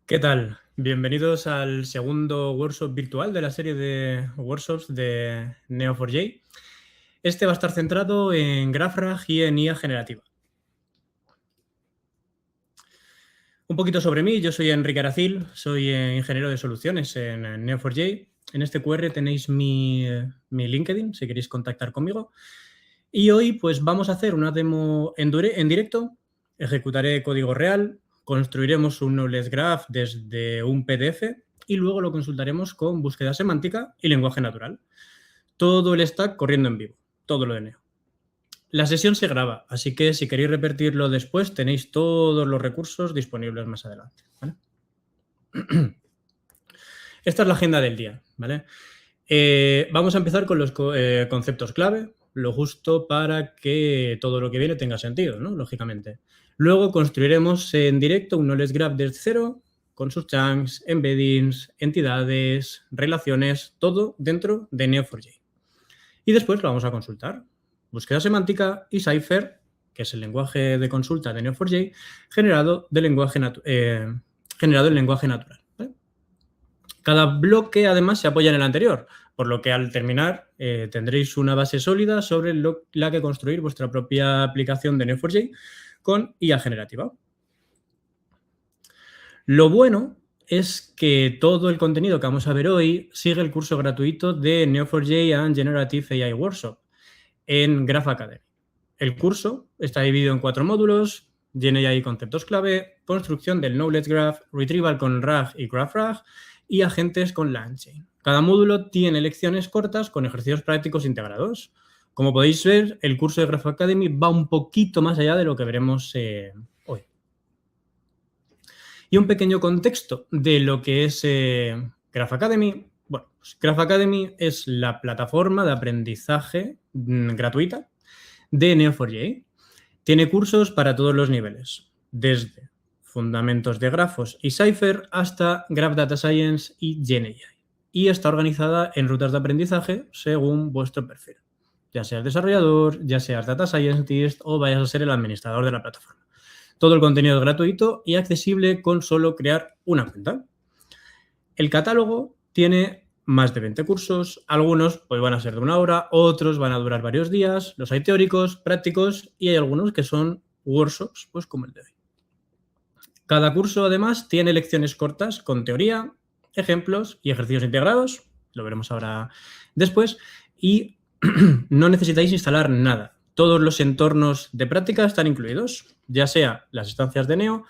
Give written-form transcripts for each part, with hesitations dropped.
¿Qué tal? Bienvenidos al segundo workshop virtual de la serie de workshops de Neo4j. Este va a estar centrado en GraphRag y en IA generativa. Un poquito sobre mí, yo soy Enrique Aracil, soy ingeniero de soluciones en Neo4j. En este QR tenéis mi LinkedIn si queréis contactar conmigo. Y hoy pues vamos a hacer una demo en directo, ejecutaré código real, construiremos un knowledge graph desde un PDF y luego lo consultaremos con búsqueda semántica y lenguaje natural. Todo el stack corriendo en vivo, todo lo de Neo. La sesión se graba, así que si queréis repetirlo después tenéis todos los recursos disponibles más adelante, ¿vale? Esta es la agenda del día, ¿vale? Vamos a empezar con los conceptos clave, lo justo para que todo lo que viene tenga sentido, ¿no? Lógicamente. Luego construiremos en directo un knowledge graph desde cero, con sus chunks, embeddings, entidades, relaciones, todo dentro de Neo4j. Y después lo vamos a consultar. Búsqueda semántica y Cypher, que es el lenguaje de consulta de Neo4j, generado en lenguaje natural. ¿Vale? Cada bloque, además, se apoya en el anterior, por lo que al terminar tendréis una base sólida sobre la que construir vuestra propia aplicación de Neo4j con IA generativa. Lo bueno es que todo el contenido que vamos a ver hoy sigue el curso gratuito de Neo4j and Generative AI Workshop en Graph Academy. El curso está dividido en 4 módulos, GenAI conceptos clave, construcción del Knowledge Graph, Retrieval con RAG y GraphRag y agentes con LangChain. Cada módulo tiene lecciones cortas con ejercicios prácticos integrados. Como podéis ver, el curso de Graph Academy va un poquito más allá de lo que veremos hoy. Y un pequeño contexto de lo que es Graph Academy. Bueno, pues Graph Academy es la plataforma de aprendizaje gratuita de Neo4j. Tiene cursos para todos los niveles, desde fundamentos de grafos y Cypher hasta Graph Data Science y GenAI. Y está organizada en rutas de aprendizaje según vuestro perfil, ya seas desarrollador, ya seas Data Scientist o vayas a ser el administrador de la plataforma. Todo el contenido es gratuito y accesible con solo crear una cuenta. El catálogo tiene más de 20 cursos, algunos pues van a ser de 1 hora, otros van a durar varios días, los hay teóricos, prácticos y hay algunos que son workshops, pues como el de hoy. Cada curso además tiene lecciones cortas con teoría, ejemplos y ejercicios integrados, lo veremos ahora después, y no necesitáis instalar nada. Todos los entornos de práctica están incluidos, ya sea las instancias de Neo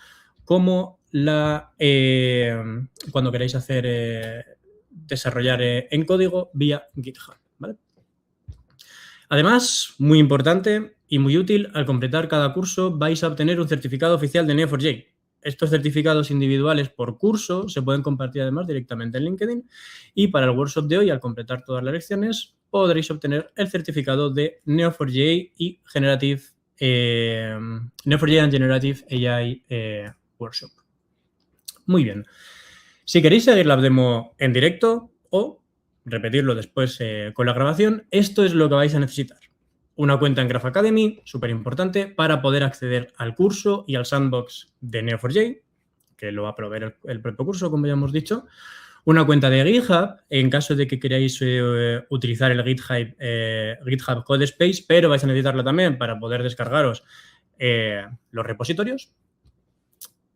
como cuando queráis desarrollar en código vía GitHub, ¿vale? Además, muy importante y muy útil, al completar cada curso vais a obtener un certificado oficial de Neo4j. Estos certificados individuales por curso se pueden compartir además directamente en LinkedIn y para el workshop de hoy, al completar todas las lecciones, podréis obtener el certificado de Neo4j y Neo4j and Generative AI Workshop. Muy bien. Si queréis seguir la demo en directo o repetirlo después con la grabación, esto es lo que vais a necesitar. Una cuenta en Graph Academy, súper importante, para poder acceder al curso y al sandbox de Neo4j, que lo va a proveer el propio curso, como ya hemos dicho. Una cuenta de GitHub, en caso de que queráis utilizar el GitHub Codespace, pero vais a necesitarlo también para poder descargaros los repositorios.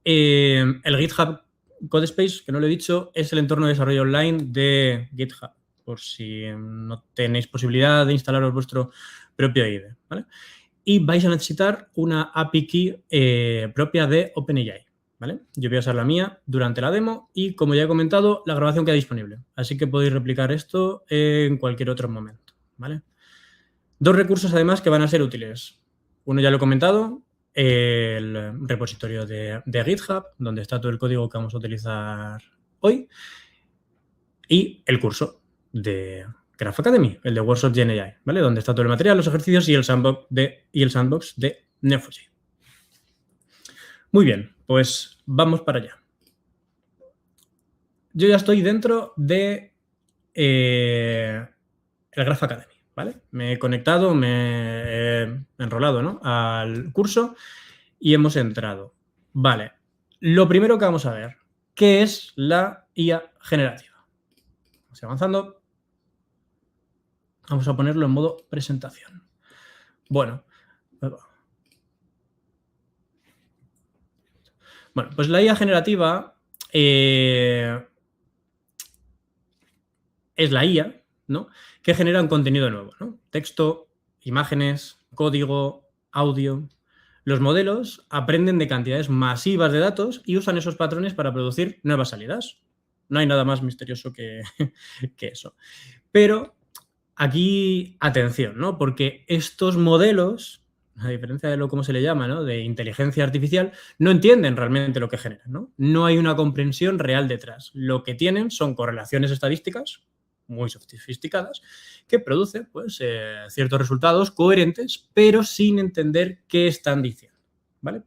El GitHub Codespace, que no lo he dicho, es el entorno de desarrollo online de GitHub, por si no tenéis posibilidad de instalaros vuestro propio IDE, ¿vale? Y vais a necesitar una API key propia de OpenAI, ¿vale? Yo voy a usar la mía durante la demo y, como ya he comentado, la grabación queda disponible, así que podéis replicar esto en cualquier otro momento, ¿vale? 2 recursos, además, que van a ser útiles. Uno ya lo he comentado, el repositorio de GitHub, donde está todo el código que vamos a utilizar hoy, y el curso de Graph Academy, el de Workshop GenAI, ¿vale? Donde está todo el material, los ejercicios y el sandbox de Neo4j. Muy bien, pues vamos para allá. Yo ya estoy dentro de el Graph Academy, ¿vale? Me he conectado, me he enrolado, ¿no?, al curso y hemos entrado. Vale, lo primero que vamos a ver, ¿Qué es la IA generativa? Vamos avanzando. Vamos a ponerlo en modo presentación. Bueno, pues la IA generativa es la IA, ¿no?, que genera un contenido nuevo, ¿no? Texto, imágenes, código, audio. Los modelos aprenden de cantidades masivas de datos y usan esos patrones para producir nuevas salidas. No hay nada más misterioso que eso. Pero aquí, atención, ¿no? Porque estos modelos, a diferencia de cómo se le llama, ¿no?, de inteligencia artificial, no entienden realmente lo que generan, ¿no? No hay una comprensión real detrás. Lo que tienen son correlaciones estadísticas muy sofisticadas que producen, pues, ciertos resultados coherentes, pero sin entender qué están diciendo, ¿vale?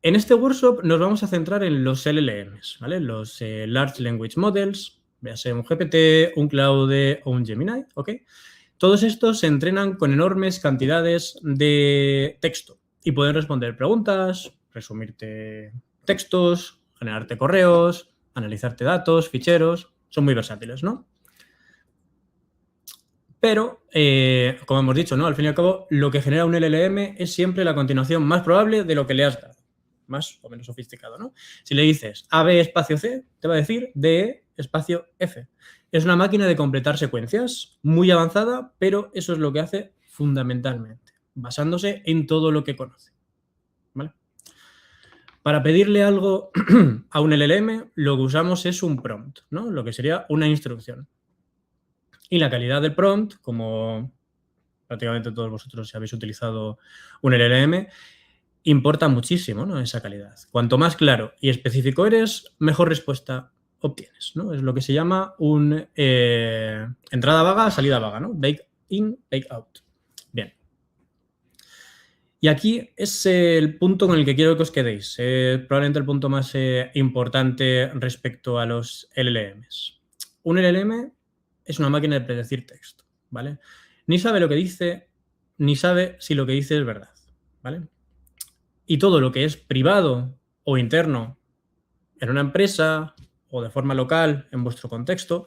En este workshop nos vamos a centrar en los LLMs, ¿vale? Los Large Language Models, véase un GPT, un Claude o un Gemini, ¿ok? Todos estos se entrenan con enormes cantidades de texto y pueden responder preguntas, resumirte textos, generarte correos, analizarte datos, ficheros. Son muy versátiles, ¿no? Pero, como hemos dicho, ¿no?, al fin y al cabo, lo que genera un LLM es siempre la continuación más probable de lo que le has dado. Más o menos sofisticado, ¿no? Si le dices AB espacio C, te va a decir DE espacio F. Es una máquina de completar secuencias muy avanzada, pero eso es lo que hace fundamentalmente, basándose en todo lo que conoce, ¿vale? Para pedirle algo a un LLM, lo que usamos es un prompt, ¿no?, lo que sería una instrucción. Y la calidad del prompt, como prácticamente todos vosotros si habéis utilizado un LLM, importa muchísimo, ¿no?, esa calidad. Cuanto más claro y específico eres, mejor respuesta obtienes, ¿no? Es lo que se llama un entrada vaga, salida vaga, ¿no? Bake in, bake out. Bien. Y aquí es el punto con el que quiero que os quedéis. Probablemente el punto más importante respecto a los LLMs. Un LLM es una máquina de predecir texto, ¿vale? Ni sabe lo que dice, ni sabe si lo que dice es verdad, ¿vale? Y todo lo que es privado o interno en una empresa o de forma local en vuestro contexto,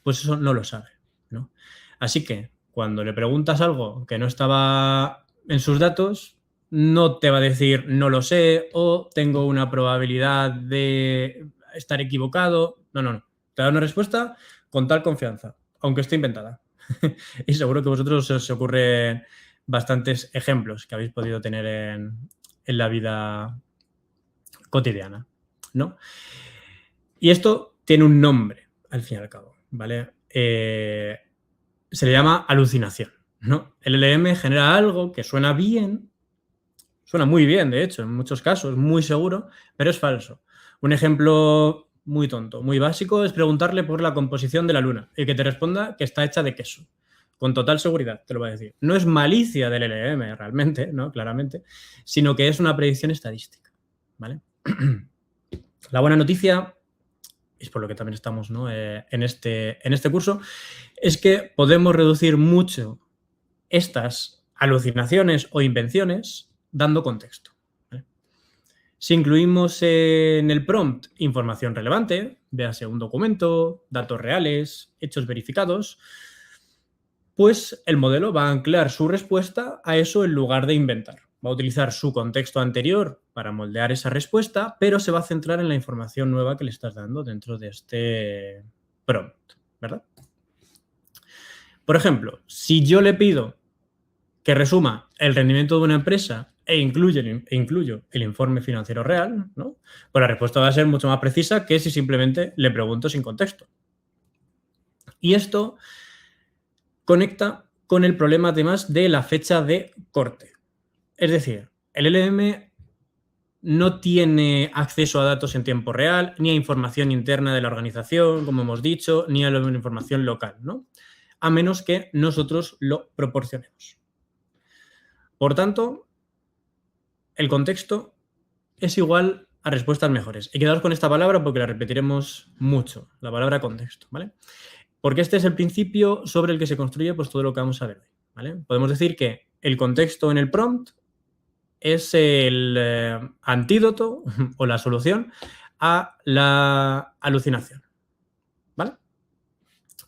pues eso no lo sabe, ¿no? Así que cuando le preguntas algo que no estaba en sus datos, no te va a decir no lo sé o tengo una probabilidad de estar equivocado. No, no, no. Te da una respuesta con tal confianza, aunque esté inventada. Y seguro que a vosotros os ocurren bastantes ejemplos que habéis podido tener en la vida cotidiana, ¿no? Y esto tiene un nombre, al fin y al cabo, ¿vale? Se le llama alucinación, ¿no? El LLM genera algo que suena bien, suena muy bien, de hecho, en muchos casos, muy seguro, pero es falso. Un ejemplo muy tonto, muy básico, es preguntarle por la composición de la luna y que te responda que está hecha de queso. Con total seguridad, te lo voy a decir. No es malicia del LLM realmente, ¿no?, claramente, sino que es una predicción estadística, ¿vale? La buena noticia, es por lo que también estamos, ¿no?, en este curso, es que podemos reducir mucho estas alucinaciones o invenciones dando contexto, ¿vale? Si incluimos en el prompt información relevante, véase un documento, datos reales, hechos verificados, pues el modelo va a anclar su respuesta a eso en lugar de inventar. Va a utilizar su contexto anterior para moldear esa respuesta, pero se va a centrar en la información nueva que le estás dando dentro de este prompt, ¿verdad? Por ejemplo, si yo le pido que resuma el rendimiento de una empresa e incluyo el informe financiero real, ¿no?, pues la respuesta va a ser mucho más precisa que si simplemente le pregunto sin contexto. Y esto conecta con el problema además de la fecha de corte. Es decir, el LLM no tiene acceso a datos en tiempo real, ni a información interna de la organización, como hemos dicho, ni a la información local, ¿no?, a menos que nosotros lo proporcionemos. Por tanto, el contexto es igual a respuestas mejores. Y quedaos con esta palabra porque la repetiremos mucho, la palabra contexto, ¿vale? Porque este es el principio sobre el que se construye pues todo lo que vamos a ver hoy, ¿vale? Podemos decir que el contexto en el prompt es el antídoto o la solución a la alucinación. ¿Vale?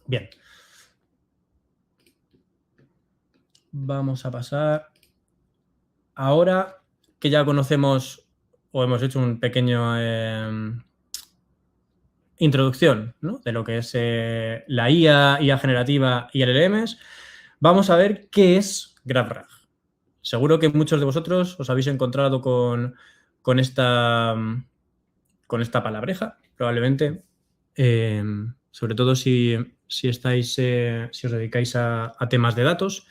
Bien. Vamos a pasar ahora que ya conocemos o hemos hecho un pequeño introducción, ¿no?, de lo que es la IA generativa y LLMs, vamos a ver qué es GraphRag. Seguro que muchos de vosotros os habéis encontrado con esta palabreja, probablemente, sobre todo si estáis, si os dedicáis a temas de datos.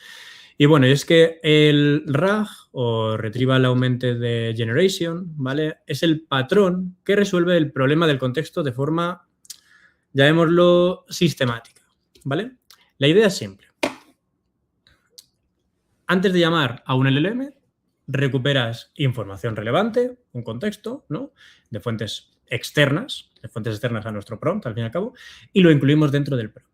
Y bueno, es que el RAG, o Retrieval Augmented Generation, ¿vale?, es el patrón que resuelve el problema del contexto de forma, llamémoslo, sistemática, ¿vale? La idea es simple. Antes de llamar a un LLM, recuperas información relevante, un contexto, ¿no?, de fuentes externas a nuestro prompt, al fin y al cabo, y lo incluimos dentro del prompt.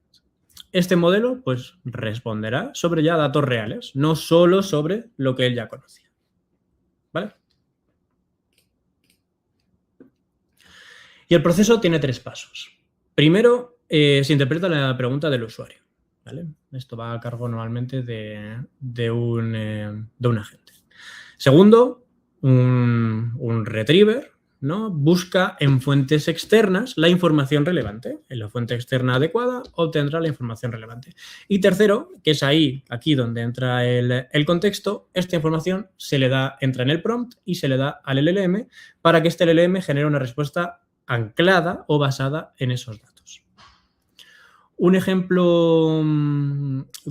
Este modelo, pues, responderá sobre ya datos reales, no solo sobre lo que él ya conocía. ¿Vale? Y el proceso tiene 3 pasos. Primero, se interpreta la pregunta del usuario, ¿vale? Esto va a cargo normalmente de un agente. Segundo, un retriever, ¿no?, busca en fuentes externas la información relevante. En la fuente externa adecuada obtendrá la información relevante. Y tercero, que es aquí donde entra el contexto, esta información entra en el prompt y se le da al LLM para que este LLM genere una respuesta anclada o basada en esos datos. Un ejemplo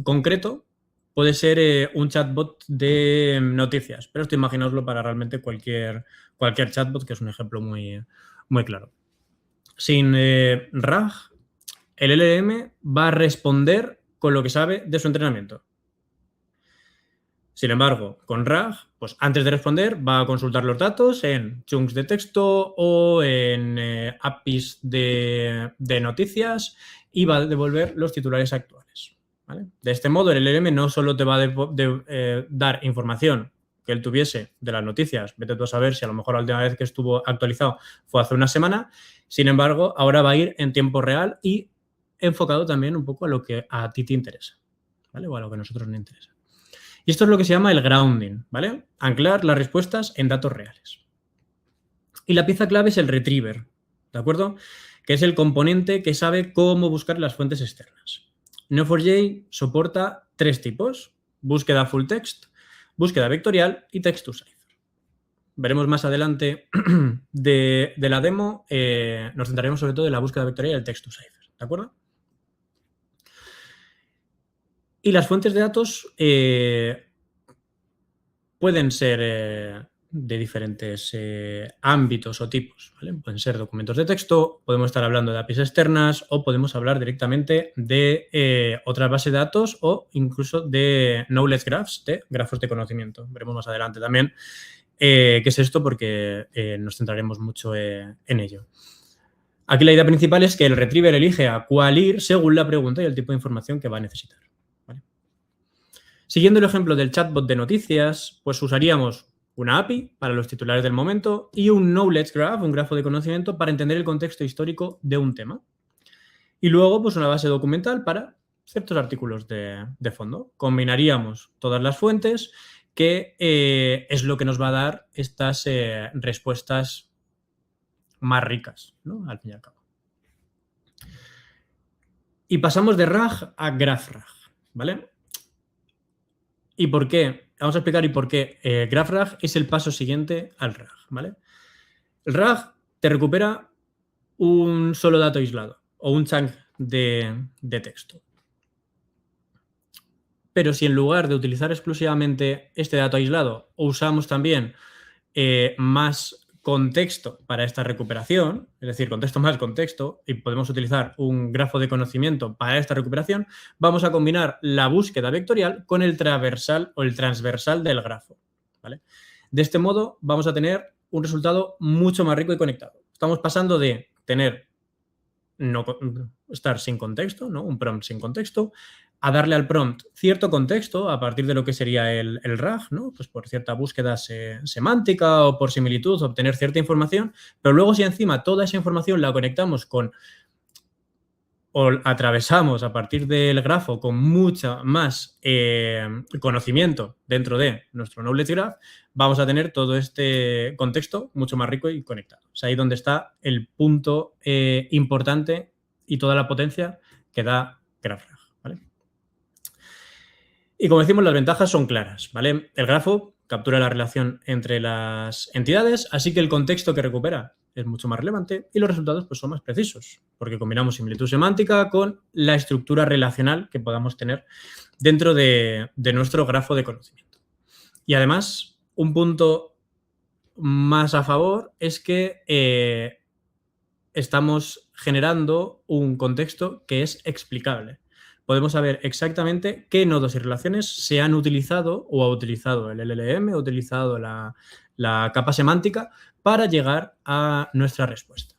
concreto puede ser un chatbot de noticias, pero esto imaginaoslo para realmente cualquier chatbot, que es un ejemplo muy, muy claro. Sin RAG, el LLM va a responder con lo que sabe de su entrenamiento. Sin embargo, con RAG, pues antes de responder va a consultar los datos en chunks de texto o en APIs de noticias y va a devolver los titulares actuales, ¿vale? De este modo, el LLM no solo te va a dar información que él tuviese de las noticias, vete tú a saber si a lo mejor la última vez que estuvo actualizado fue hace una semana, sin embargo, ahora va a ir en tiempo real y enfocado también un poco a lo que a ti te interesa, ¿vale? O a lo que a nosotros nos interesa. Y esto es lo que se llama el grounding, ¿vale? Anclar las respuestas en datos reales. Y la pieza clave es el retriever, ¿de acuerdo?, que es el componente que sabe cómo buscar las fuentes externas. Neo4j soporta 3 tipos: búsqueda full text, búsqueda vectorial y text to cipher. Veremos más adelante de la demo, nos centraremos sobre todo en la búsqueda vectorial y el text to cipher, ¿de acuerdo? Y las fuentes de datos pueden ser de diferentes ámbitos o tipos, ¿vale? Pueden ser documentos de texto, podemos estar hablando de APIs externas o podemos hablar directamente de otras bases de datos o incluso de knowledge graphs, de grafos de conocimiento. Veremos más adelante también qué es esto, porque nos centraremos mucho en ello. Aquí la idea principal es que el retriever elige a cuál ir según la pregunta y el tipo de información que va a necesitar, ¿vale? Siguiendo el ejemplo del chatbot de noticias, pues usaríamos una API para los titulares del momento y un knowledge graph, un grafo de conocimiento, para entender el contexto histórico de un tema. Y luego, pues una base documental para ciertos artículos de fondo. Combinaríamos todas las fuentes, que es lo que nos va a dar estas respuestas más ricas, ¿no?, al fin y al cabo. Y pasamos de RAG a GraphRag, ¿vale? ¿Y por qué? Vamos a explicar y por qué GraphRag es el paso siguiente al RAG, ¿vale? El RAG te recupera un solo dato aislado o un chunk de texto. Pero si en lugar de utilizar exclusivamente este dato aislado usamos también más contexto para esta recuperación, es decir, contexto más contexto, y podemos utilizar un grafo de conocimiento para esta recuperación, vamos a combinar la búsqueda vectorial con el transversal o el transversal del grafo, ¿vale? De este modo vamos a tener un resultado mucho más rico y conectado. Estamos pasando de estar sin contexto, ¿no?, un prompt sin contexto, a darle al prompt cierto contexto a partir de lo que sería el RAG, ¿no? Pues por cierta búsqueda semántica o por similitud, obtener cierta información, pero luego si encima toda esa información la conectamos con o atravesamos a partir del grafo con mucha más conocimiento dentro de nuestro Knowledge Graph, vamos a tener todo este contexto mucho más rico y conectado. Es ahí donde está el punto importante y toda la potencia que da GraphRag, ¿vale? Y como decimos, las ventajas son claras, ¿vale? El grafo captura la relación entre las entidades, así que el contexto que recupera es mucho más relevante y los resultados pues, son más precisos, porque combinamos similitud semántica con la estructura relacional que podamos tener dentro de nuestro grafo de conocimiento. Y además, un punto más a favor es que estamos generando un contexto que es explicable. Podemos saber exactamente qué nodos y relaciones se han utilizado o ha utilizado el LLM, ha utilizado la capa semántica para llegar a nuestra respuesta.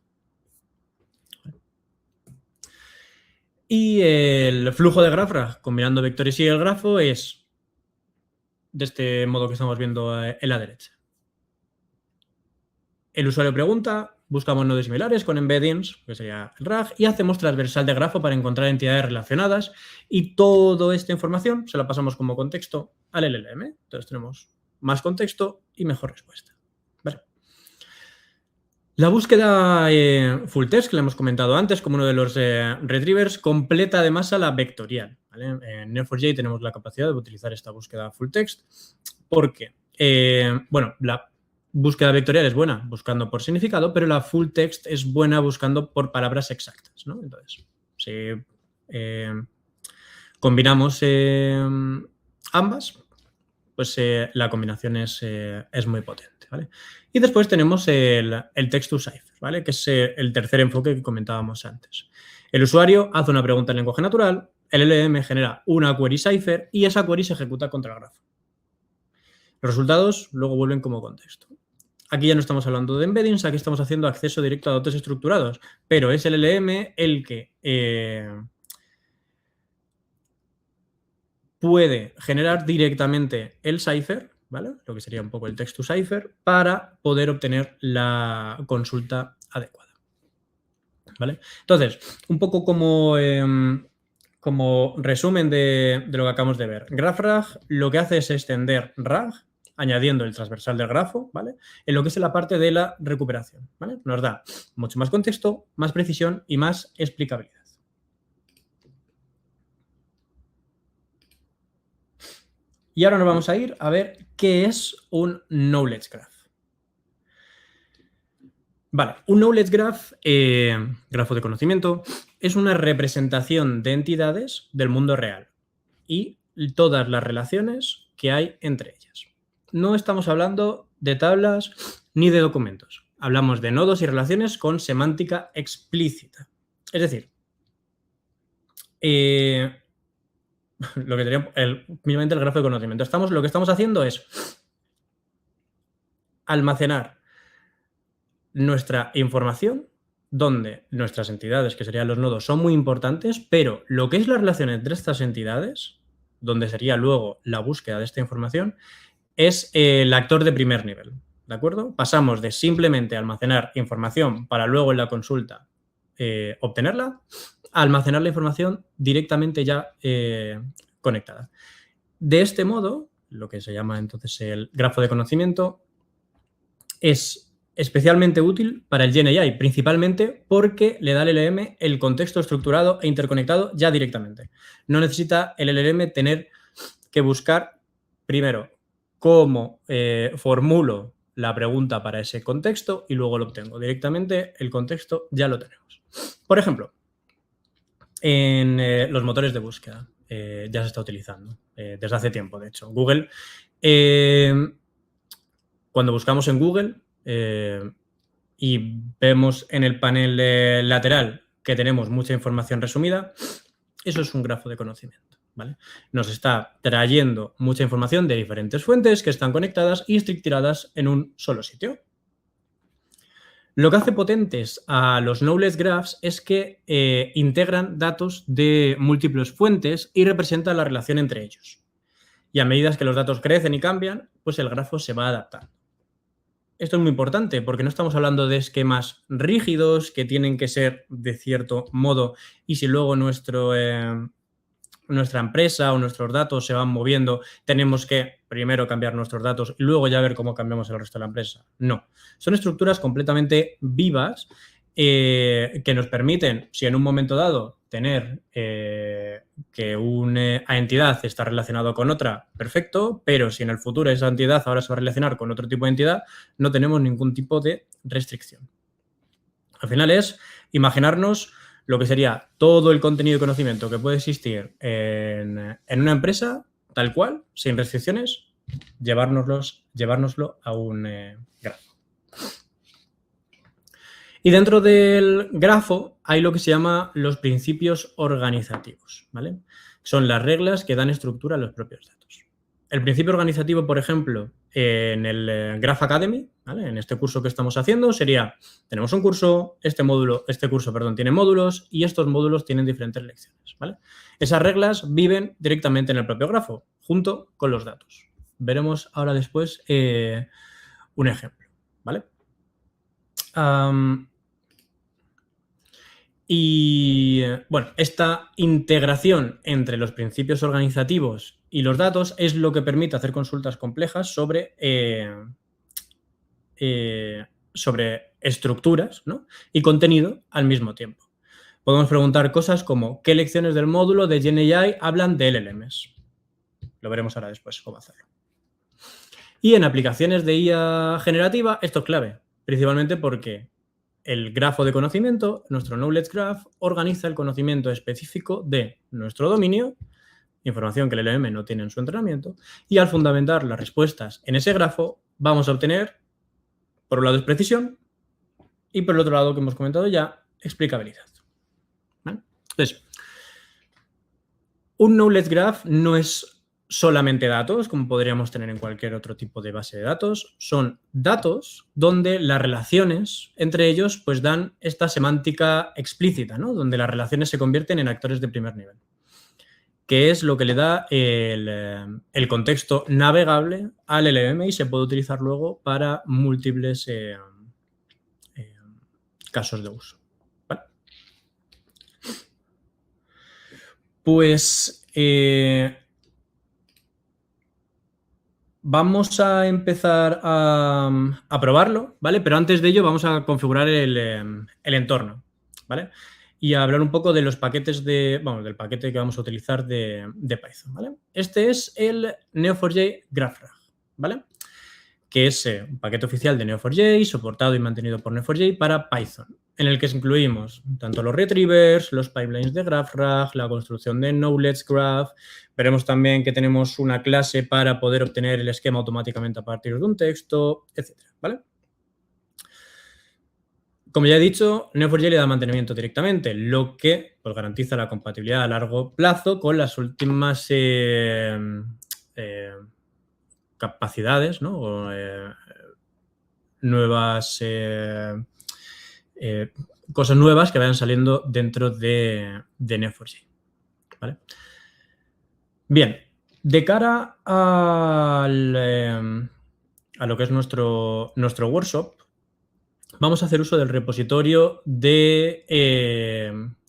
Y el flujo de GraphRag combinando vectores y el grafo es de este modo que estamos viendo en la derecha. El usuario pregunta, buscamos nodos similares con embeddings, que sería el RAG, y hacemos transversal de grafo para encontrar entidades relacionadas y toda esta información se la pasamos como contexto al LLM. Entonces tenemos más contexto y mejor respuesta. Vale. La búsqueda full text, que le hemos comentado antes, como uno de los retrievers, completa además a la vectorial. ¿Vale? En Neo4j tenemos la capacidad de utilizar esta búsqueda full text porque, bueno, la búsqueda vectorial es buena buscando por significado, pero la full text es buena buscando por palabras exactas, ¿no? Entonces, si combinamos ambas, pues la combinación es muy potente, ¿vale? Y después tenemos el text to cipher, ¿vale? Que es el tercer enfoque que comentábamos antes. El usuario hace una pregunta en lenguaje natural, el LLM genera una query cipher y esa query se ejecuta contra el grafo. Los resultados luego vuelven como contexto. Aquí ya no estamos hablando de embeddings, aquí estamos haciendo acceso directo a datos estructurados, pero es el LLM el que puede generar directamente el cipher, ¿vale? Lo que sería un poco el text to cipher, para poder obtener la consulta adecuada, ¿vale? Entonces, un poco como resumen de lo que acabamos de ver. GraphRag lo que hace es extender RAG, añadiendo el transversal del grafo, ¿vale? En lo que es la parte de la recuperación, ¿vale? Nos da mucho más contexto, más precisión y más explicabilidad. Y ahora nos vamos a ir a ver qué es un Knowledge Graph. Vale, un Knowledge Graph, grafo de conocimiento, es una representación de entidades del mundo real y todas las relaciones que hay entre ellas. No estamos hablando de tablas ni de documentos. Hablamos de nodos y relaciones con semántica explícita. Es decir, lo que sería mínimamente el grafo de conocimiento. Lo que estamos haciendo es almacenar nuestra información donde nuestras entidades, que serían los nodos, son muy importantes, pero lo que es la relación entre estas entidades, donde sería luego la búsqueda de esta información, es el actor de primer nivel, ¿de acuerdo? Pasamos de simplemente almacenar información para luego en la consulta obtenerla, a almacenar la información directamente ya conectada. De este modo, lo que se llama entonces el grafo de conocimiento es especialmente útil para el GenAI, principalmente porque le da al LLM el contexto estructurado e interconectado ya directamente. No necesita el LLM tener que buscar primero cómo formulo la pregunta para ese contexto y luego lo obtengo. Directamente el contexto ya lo tenemos. Por ejemplo, en los motores de búsqueda ya se está utilizando desde hace tiempo, de hecho. Google, cuando buscamos en Google y vemos en el panel lateral que tenemos mucha información resumida, eso es un grafo de conocimiento, ¿vale? Nos está trayendo mucha información de diferentes fuentes que están conectadas y estructuradas en un solo sitio. Lo que hace potentes a los knowledge graphs es que integran datos de múltiples fuentes y representan la relación entre ellos. Y a medida que los datos crecen y cambian, pues el grafo se va adaptando. Esto es muy importante porque no estamos hablando de esquemas rígidos que tienen que ser de cierto modo y si luego nuestra empresa o nuestros datos se van moviendo, tenemos que primero cambiar nuestros datos y luego ya ver cómo cambiamos el resto de la empresa. No, son estructuras completamente vivas que nos permiten, si en un momento dado tener que una entidad está relacionada con otra, perfecto, pero si en el futuro esa entidad ahora se va a relacionar con otro tipo de entidad, no tenemos ningún tipo de restricción. Al final es imaginarnos lo que sería todo el contenido y conocimiento que puede existir en una empresa, tal cual, sin restricciones, llevárnoslo a un grafo. Y dentro del grafo hay lo que se llama los principios organizativos, ¿vale? Son las reglas que dan estructura a los propios datos. El principio organizativo, por ejemplo, en el Graph Academy, ¿vale? En este curso que estamos haciendo, sería, tenemos un curso, este curso tiene módulos y estos módulos tienen diferentes lecciones, ¿vale? Esas reglas viven directamente en el propio grafo, junto con los datos. Veremos ahora después un ejemplo, ¿vale? Y bueno, esta integración entre los principios organizativos y los datos es lo que permite hacer consultas complejas sobre estructuras, ¿no? Y contenido al mismo tiempo. Podemos preguntar cosas como ¿qué lecciones del módulo de GenAI hablan de LLMs? Lo veremos ahora después cómo hacerlo. Y en aplicaciones de IA generativa esto es clave, principalmente porque el grafo de conocimiento, nuestro Knowledge Graph, organiza el conocimiento específico de nuestro dominio, información que el LLM no tiene en su entrenamiento, y al fundamentar las respuestas en ese grafo, vamos a obtener, por un lado, precisión y por el otro lado, que hemos comentado ya, explicabilidad. ¿Vale? Entonces, un Knowledge Graph no es solamente datos, como podríamos tener en cualquier otro tipo de base de datos. Son datos donde las relaciones entre ellos pues dan esta semántica explícita, ¿no? Donde las relaciones se convierten en actores de primer nivel, que es lo que le da el contexto navegable al LLM y se puede utilizar luego para múltiples casos de uso. ¿Vale? Pues vamos a empezar a probarlo, ¿vale? Pero antes de ello vamos a configurar el entorno, ¿vale? Y a hablar un poco de los paquetes del paquete que vamos a utilizar de Python, ¿vale? Este es el Neo4j GraphRag, ¿vale? Que es un paquete oficial de Neo4j, soportado y mantenido por Neo4j para Python, en el que incluimos tanto los retrievers, los pipelines de GraphRag, la construcción de Knowledge Graph. Veremos también que tenemos una clase para poder obtener el esquema automáticamente a partir de un texto, etcétera, ¿vale? Como ya he dicho, Neo4j le da mantenimiento directamente, lo que pues, garantiza la compatibilidad a largo plazo con las últimas capacidades, ¿no? O, nuevas cosas nuevas que vayan saliendo dentro de Neo4j, ¿vale? Bien, de cara a lo que es nuestro workshop, vamos a hacer uso del repositorio de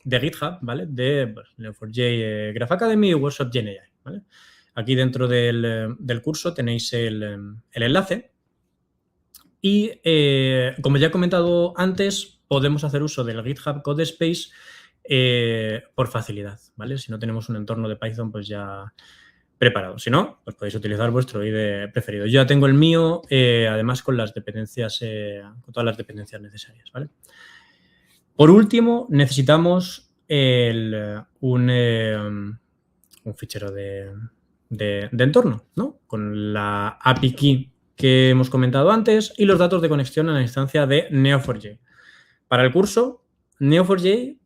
GitHub, ¿vale? De Neo4j Graph Academy y Workshop GenAI, ¿vale? Aquí dentro del curso tenéis el enlace y, como ya he comentado antes, podemos hacer uso del GitHub Codespace por facilidad, ¿vale? Si no tenemos un entorno de Python, pues ya preparado. Si no, pues podéis utilizar vuestro IDE preferido. Yo ya tengo el mío, además con las dependencias, con todas las dependencias necesarias, ¿vale? Por último, necesitamos un fichero de entorno, ¿no? Con la API key que hemos comentado antes y los datos de conexión a la instancia de Neo4j. Para el curso, Neo4j,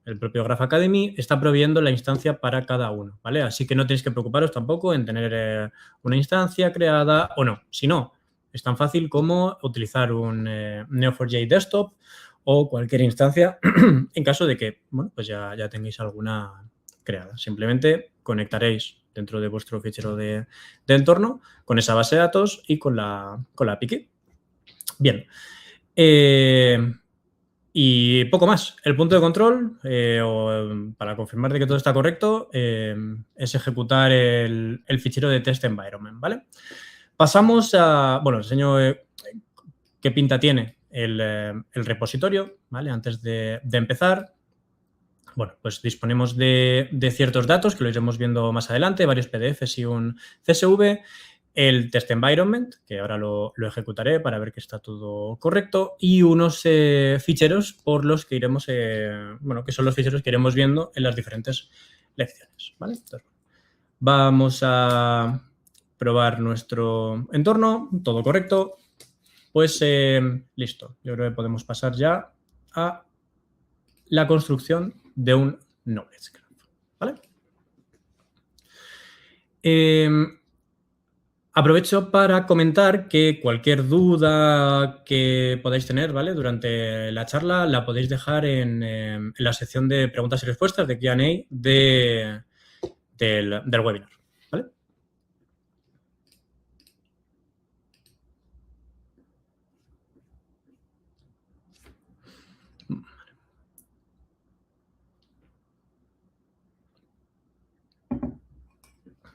el propio Graph Academy, está proveyendo la instancia para cada uno, ¿vale? Así que no tenéis que preocuparos tampoco en tener una instancia creada o no. Si no, Es tan fácil como utilizar un Neo4j Desktop o cualquier instancia en caso de que, bueno, pues ya tengáis alguna creada. Simplemente conectaréis dentro de vuestro fichero de entorno con esa base de datos y con la API. Bien. Y poco más. El punto de control, para confirmar de que todo está correcto, es ejecutar el fichero de test environment, ¿vale? Pasamos a, bueno, os enseño qué pinta tiene el repositorio, ¿vale? Antes de empezar, bueno, pues disponemos de ciertos datos que lo iremos viendo más adelante, varios PDFs y un CSV, el test environment, que ahora lo ejecutaré para ver que está todo correcto, y unos ficheros por los que iremos, bueno, que son los ficheros que iremos viendo en las diferentes lecciones, ¿vale? Entonces, vamos a probar nuestro entorno, todo correcto, pues listo. Yo creo que podemos pasar ya a la construcción de un knowledge graph, ¿vale? Aprovecho para comentar que cualquier duda que podáis tener, ¿vale? Durante la charla la podéis dejar en la sección de preguntas y respuestas de Q&A del webinar, ¿vale?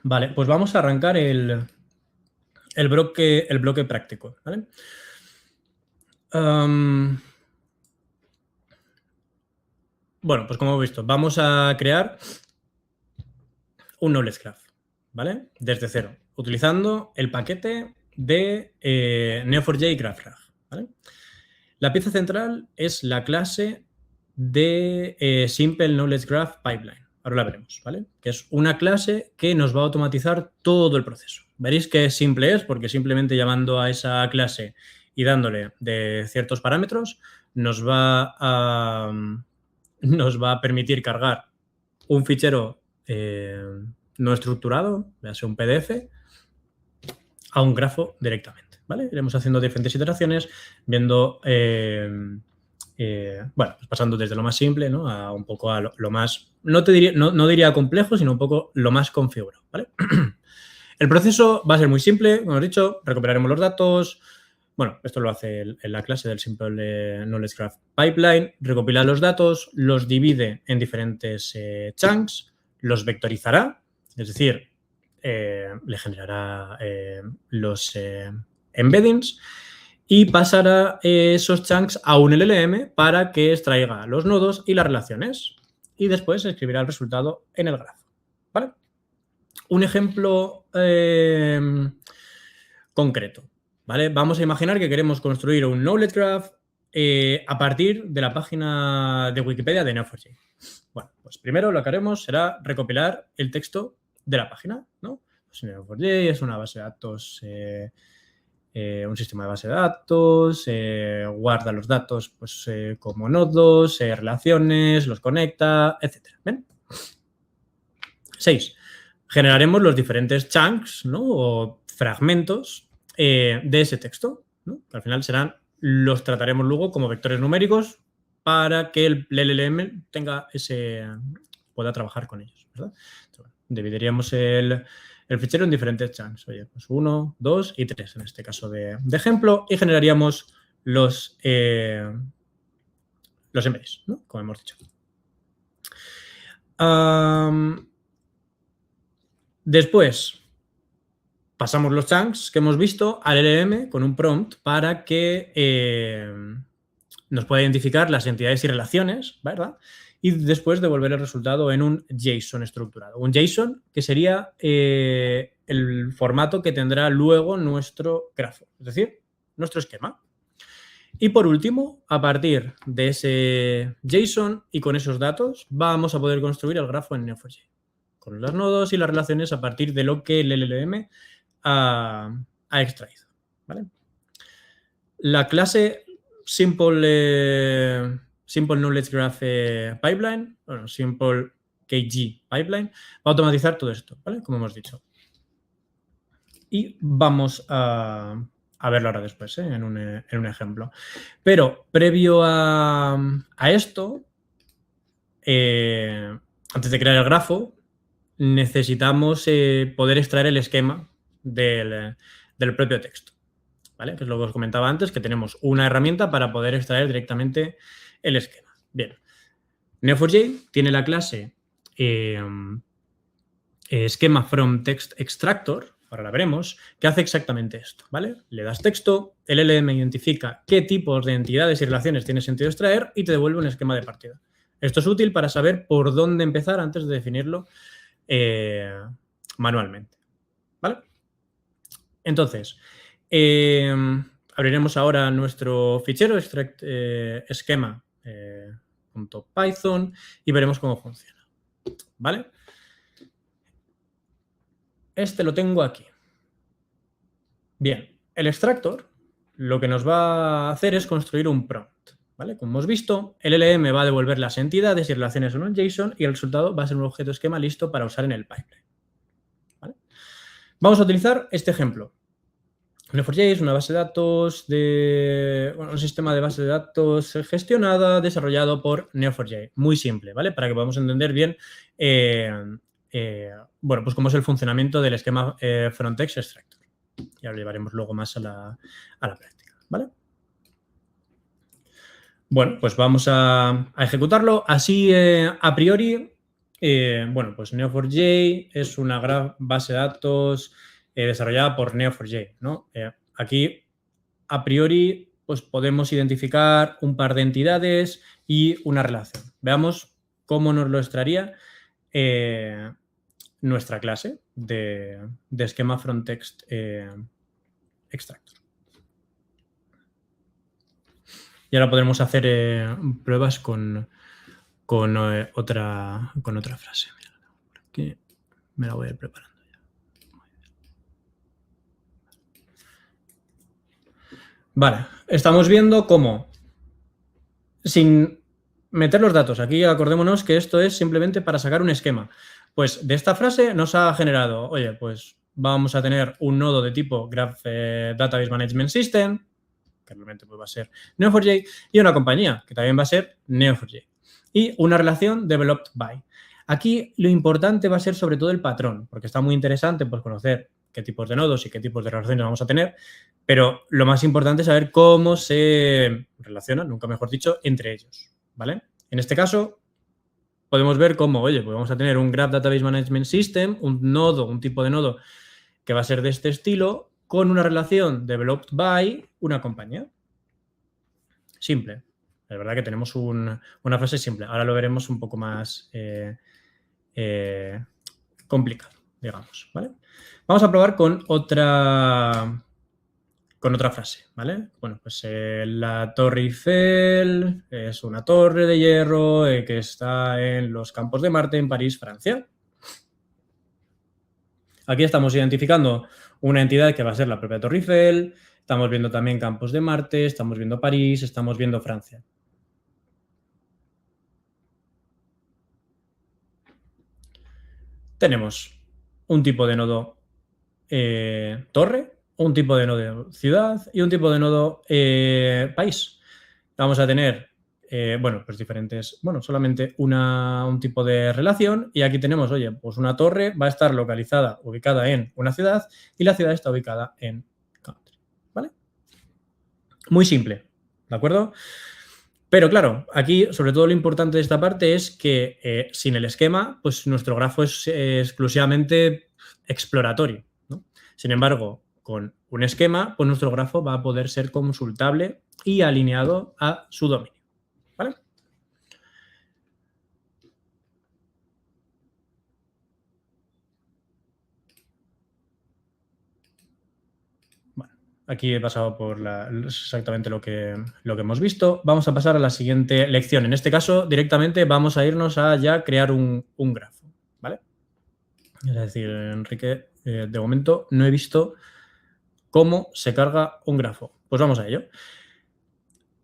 Vale, pues vamos a arrancar el bloque práctico, ¿vale? Bueno, pues como hemos visto, vamos a crear un knowledge graph, ¿vale? Desde cero, utilizando el paquete de Neo4j GraphRag, ¿vale? La pieza central es la clase de Simple Knowledge Graph Pipeline. Ahora la veremos, ¿vale? Que es una clase que nos va a automatizar todo el proceso. Veréis que simple es porque simplemente llamando a esa clase y dándole de ciertos parámetros nos va a permitir cargar un fichero no estructurado, ya sea un PDF, a un grafo directamente, ¿vale? Iremos haciendo diferentes iteraciones, viendo, bueno, pues pasando desde lo más simple, ¿no? A un poco a lo más, no diría complejo, sino un poco lo más configurado, ¿vale? El proceso va a ser muy simple, como hemos dicho, recuperaremos los datos. Bueno, esto lo hace en la clase del Simple Knowledge Graph Pipeline. Recopila los datos, los divide en diferentes chunks, los vectorizará, es decir, le generará los embeddings y pasará esos chunks a un LLM para que extraiga los nodos y las relaciones y después escribirá el resultado en el grafo, ¿vale? Un ejemplo concreto, ¿vale? Vamos a imaginar que queremos construir un knowledge graph a partir de la página de Wikipedia de Neo4j. Bueno, pues primero lo que haremos será recopilar el texto de la página, ¿no? Pues Neo4j es una base de datos, un sistema de base de datos, guarda los datos pues, como nodos, relaciones, los conecta, etc. ¿Ven? 6. Generaremos los diferentes chunks, ¿no? O fragmentos de ese texto, ¿no? Que al final los trataremos luego como vectores numéricos para que el LLM pueda trabajar con ellos, ¿verdad? Entonces, dividiríamos el fichero en diferentes chunks. Oye, pues 1, 2 y 3 en este caso de ejemplo y generaríamos los embeddings, ¿no? Como hemos dicho. Después, pasamos los chunks que hemos visto al LLM con un prompt para que nos pueda identificar las entidades y relaciones, ¿verdad? Y después devolver el resultado en un JSON estructurado. Un JSON que sería el formato que tendrá luego nuestro grafo, es decir, nuestro esquema. Y por último, a partir de ese JSON y con esos datos, vamos a poder construir el grafo en Neo4j. Con los nodos y las relaciones a partir de lo que el LLM ha extraído, ¿vale? La clase Simple Knowledge Graph Pipeline, bueno, Simple KG Pipeline, va a automatizar todo esto, ¿vale? Como hemos dicho. Y vamos a a verlo ahora después, en un ejemplo. Pero previo a esto, antes de crear el grafo, necesitamos poder extraer el esquema del propio texto, ¿vale? Que es lo que os comentaba antes, que tenemos una herramienta para poder extraer directamente el esquema. Bien, Neo4j tiene la clase schema from text extractor, ahora la veremos, que hace exactamente esto, ¿vale? Le das texto, el LLM identifica qué tipos de entidades y relaciones tiene sentido extraer y te devuelve un esquema de partida. Esto es útil para saber por dónde empezar antes de definirlo manualmente, ¿vale? Entonces, abriremos ahora nuestro fichero extract schema.python y veremos cómo funciona, ¿vale? Este lo tengo aquí. Bien, el extractor lo que nos va a hacer es construir un prompt, ¿vale? Como hemos visto, el LLM va a devolver las entidades y relaciones en un JSON y el resultado va a ser un objeto esquema listo para usar en el pipeline, ¿vale? Vamos a utilizar este ejemplo. Neo4j es una base de datos un sistema de base de datos gestionada desarrollado por Neo4j. Muy simple, ¿vale? Para que podamos entender bien pues cómo es el funcionamiento del esquema from text extractor. Ya lo llevaremos luego más a la práctica, ¿vale? Bueno, pues vamos a ejecutarlo. Así, a priori, pues Neo4j es una base de datos desarrollada por Neo4j, ¿no? Aquí, a priori, pues podemos identificar un par de entidades y una relación. Veamos cómo nos lo extraería nuestra clase de esquema from text extractor. Y ahora podremos hacer pruebas con otra frase. Mira, aquí me la voy a ir preparando ya. Vale, estamos viendo cómo, sin meter los datos, aquí acordémonos que esto es simplemente para sacar un esquema. Pues de esta frase nos ha generado, oye, pues vamos a tener un nodo de tipo Graph Database Management System, que realmente pues va a ser Neo4j, y una compañía, que también va a ser Neo4j, y una relación developed by. Aquí lo importante va a ser sobre todo el patrón, porque está muy interesante pues, conocer qué tipos de nodos y qué tipos de relaciones vamos a tener, pero lo más importante es saber cómo se relacionan, nunca mejor dicho, entre ellos, ¿vale? En este caso, podemos ver cómo, oye, pues vamos a tener un Graph Database Management System, un nodo, un tipo de nodo que va a ser de este estilo, con una relación developed by una compañía. Simple. Es verdad que tenemos una frase simple. Ahora lo veremos un poco más complicado, digamos, ¿vale? Vamos a probar con otra frase, ¿vale? Bueno, pues la Torre Eiffel es una torre de hierro que está en los Campos de Marte en París, Francia. Aquí estamos identificando una entidad que va a ser la propia Torre Eiffel, estamos viendo también Campos de Marte, estamos viendo París, estamos viendo Francia. Tenemos un tipo de nodo torre, un tipo de nodo ciudad y un tipo de nodo país. Vamos a tener, pues diferentes, solamente un tipo de relación y aquí tenemos, oye, pues una torre va a estar ubicada en una ciudad y la ciudad está ubicada en country, ¿vale? Muy simple, ¿de acuerdo? Pero claro, aquí sobre todo lo importante de esta parte es que sin el esquema, pues nuestro grafo es exclusivamente exploratorio, ¿no? Sin embargo, con un esquema, pues nuestro grafo va a poder ser consultable y alineado a su dominio, ¿vale? Bueno, aquí he pasado por exactamente lo que hemos visto. Vamos a pasar a la siguiente lección. En este caso, directamente vamos a irnos a ya crear un grafo, ¿vale? Es decir, Enrique, de momento no he visto cómo se carga un grafo. Pues vamos a ello.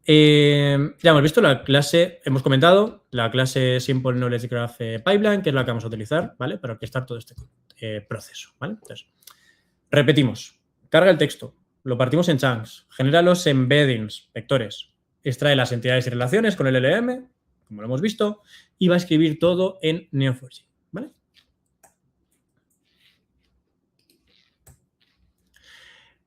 Ya hemos visto la clase, hemos comentado la clase Simple Knowledge Graph Pipeline, que es la que vamos a utilizar, ¿vale? Para orquestar todo este proceso, ¿vale? Entonces, repetimos. Carga el texto. lo partimos en chunks, genera los embeddings, vectores, extrae las entidades y relaciones con el LLM, como lo hemos visto, y va a escribir todo en Neo4j, ¿vale?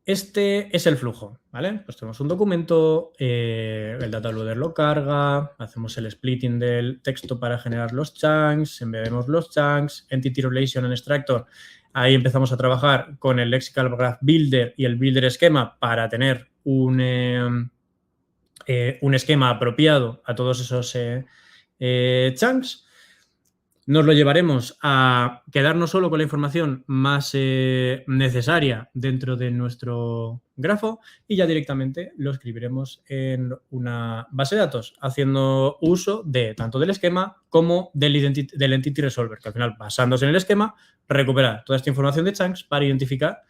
Este es el flujo, ¿vale? Pues tenemos un documento, el data loader lo carga, hacemos el splitting del texto para generar los chunks, embebemos los chunks, entity relation en extractor. Ahí empezamos a trabajar con el lexical graph builder y el builder esquema para tener un esquema apropiado a todos esos chunks. Nos lo llevaremos a quedarnos solo con la información más necesaria dentro de nuestro grafo y ya directamente lo escribiremos en una base de datos, haciendo uso de tanto del esquema como del Entity Resolver, que al final, basándose en el esquema, recuperar toda esta información de chunks para identificar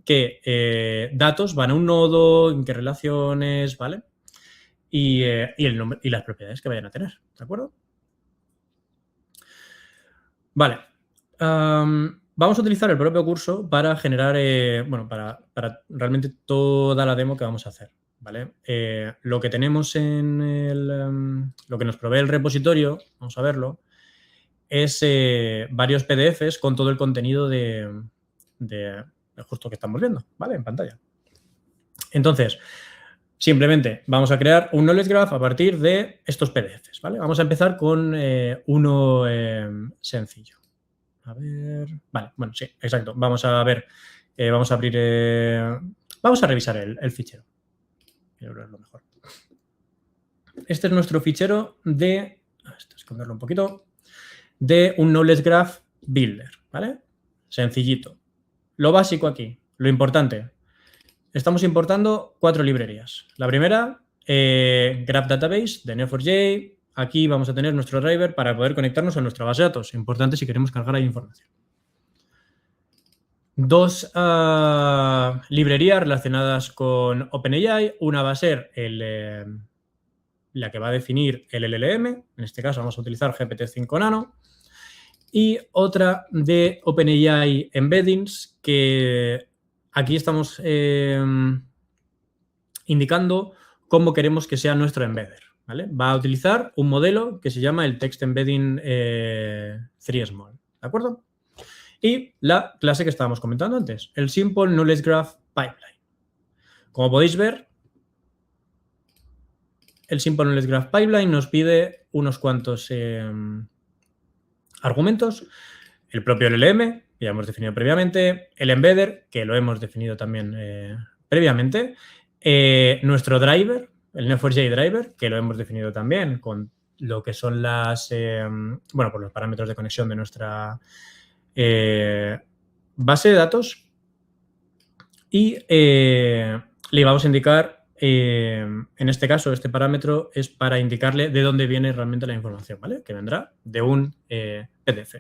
qué datos van a un nodo, en qué relaciones, ¿vale? Y el nombre y las propiedades que vayan a tener, ¿de acuerdo? Vale. Vamos a utilizar el propio curso para generar, para realmente toda la demo que vamos a hacer, ¿vale? Lo que tenemos en lo que nos provee el repositorio, vamos a verlo, es varios PDFs con todo el contenido de justo que estamos viendo, ¿vale? En pantalla. Entonces, simplemente vamos a crear un knowledge graph a partir de estos PDFs, ¿vale? Vamos a empezar con uno sencillo. A ver, vale, bueno, sí, exacto. Vamos a ver, vamos a abrir, vamos a revisar el fichero. Quiero verlo mejor. Este es nuestro fichero de, esconderlo un poquito, de un knowledge graph builder, ¿vale? Sencillito. Lo básico aquí, lo importante. Estamos importando 4 librerías. La primera, Graph Database de Neo4j. Aquí vamos a tener nuestro driver para poder conectarnos a nuestra base de datos. Importante si queremos cargar ahí información. 2 librerías relacionadas con OpenAI. Una va a ser la que va a definir el LLM. En este caso vamos a utilizar GPT-5 Nano. Y otra de OpenAI Embeddings, que aquí estamos indicando cómo queremos que sea nuestro embedder, ¿vale? Va a utilizar un modelo que se llama el Text Embedding 3Small, ¿de acuerdo? Y la clase que estábamos comentando antes, el Simple Knowledge Graph Pipeline. Como podéis ver, el Simple Knowledge Graph Pipeline nos pide unos cuantos argumentos. El propio LLM, que ya hemos definido previamente, el embedder, que lo hemos definido también previamente, nuestro driver, el Neo4j driver, que lo hemos definido también con lo que son las, por los parámetros de conexión de nuestra base de datos, y le vamos a indicar, en este caso, este parámetro es para indicarle de dónde viene realmente la información, ¿vale? Que vendrá de un PDF.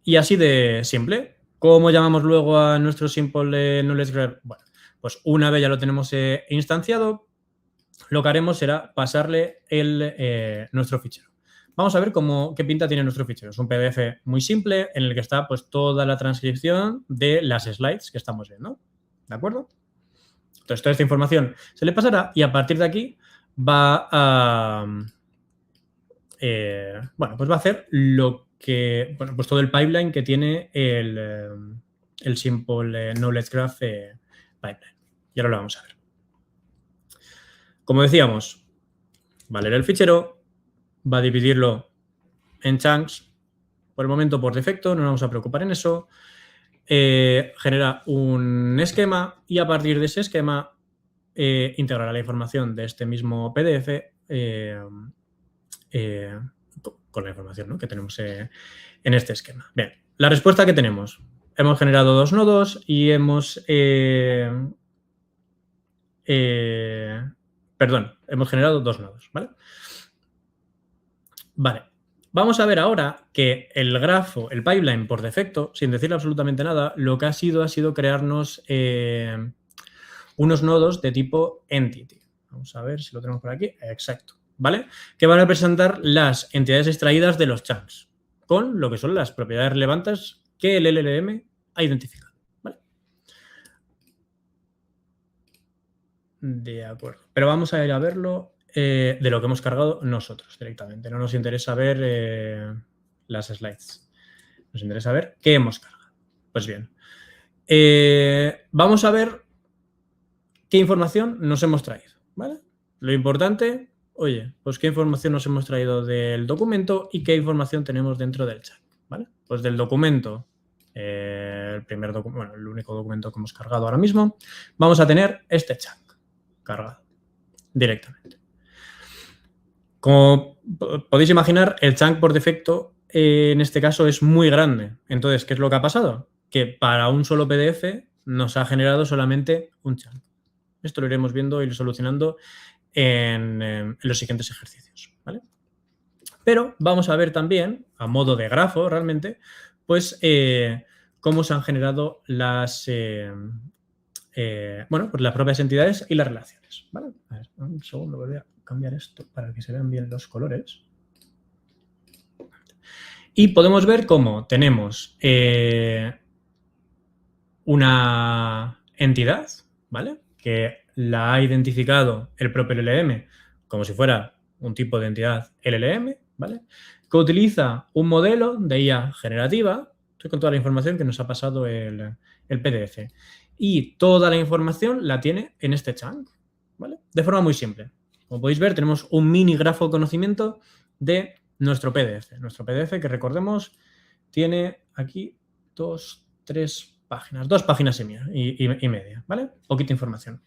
Y así de simple. ¿Cómo llamamos luego a nuestro Simple Knowledge Graph? Bueno, pues una vez ya lo tenemos instanciado, lo que haremos será pasarle nuestro fichero. Vamos a ver qué pinta tiene nuestro fichero. Es un PDF muy simple en el que está pues toda la transcripción de las slides que estamos viendo. ¿De acuerdo? Entonces, toda esta información se le pasará y a partir de aquí va a pues va a hacer pues todo el pipeline que tiene el Simple Knowledge Graph Pipeline. Y ahora lo vamos a ver. Como decíamos, va a leer el fichero, va a dividirlo en chunks. Por el momento, por defecto, no nos vamos a preocupar en eso. Genera un esquema y a partir de ese esquema integrará la información de este mismo PDF con la información, ¿no?, que tenemos en este esquema. Bien, la respuesta que tenemos. Hemos generado 2 nodos y hemos generado 2 nodos, ¿vale? Vale. Vamos a ver ahora que el grafo, el pipeline por defecto, sin decirle absolutamente nada, lo que ha sido crearnos unos nodos de tipo entity. Vamos a ver si lo tenemos por aquí. Exacto. ¿Vale? Que van a representar las entidades extraídas de los chunks con lo que son las propiedades relevantes que el LLM ha identificado. De acuerdo. Pero vamos a ir a verlo de lo que hemos cargado nosotros directamente. No nos interesa ver las slides. Nos interesa ver qué hemos cargado. Pues bien. Vamos a ver qué información nos hemos traído, ¿vale? Lo importante, oye, pues qué información nos hemos traído del documento y qué información tenemos dentro del chunk, ¿vale? Pues del documento, el único documento que hemos cargado ahora mismo, vamos a tener este chunk cargado directamente. Como podéis imaginar, el chunk por defecto en este caso es muy grande. Entonces, ¿qué es lo que ha pasado? Que para un solo PDF nos ha generado solamente un chunk. Esto lo iremos viendo y solucionando en los siguientes ejercicios, ¿vale? Pero vamos a ver también, a modo de grafo realmente, pues cómo se han generado las propias entidades y las relaciones, ¿vale? A ver, un segundo, voy a cambiar esto para que se vean bien los colores. Y podemos ver cómo tenemos una entidad, ¿vale? Que la ha identificado el propio LLM como si fuera un tipo de entidad LLM, ¿vale? Que utiliza un modelo de IA generativa, con toda la información que nos ha pasado el PDF. Y toda la información la tiene en este chunk, ¿vale? De forma muy simple. Como podéis ver, tenemos un mini grafo de conocimiento de nuestro PDF. Nuestro PDF, que recordemos, tiene aquí 2 páginas y media, ¿vale? Poquita información.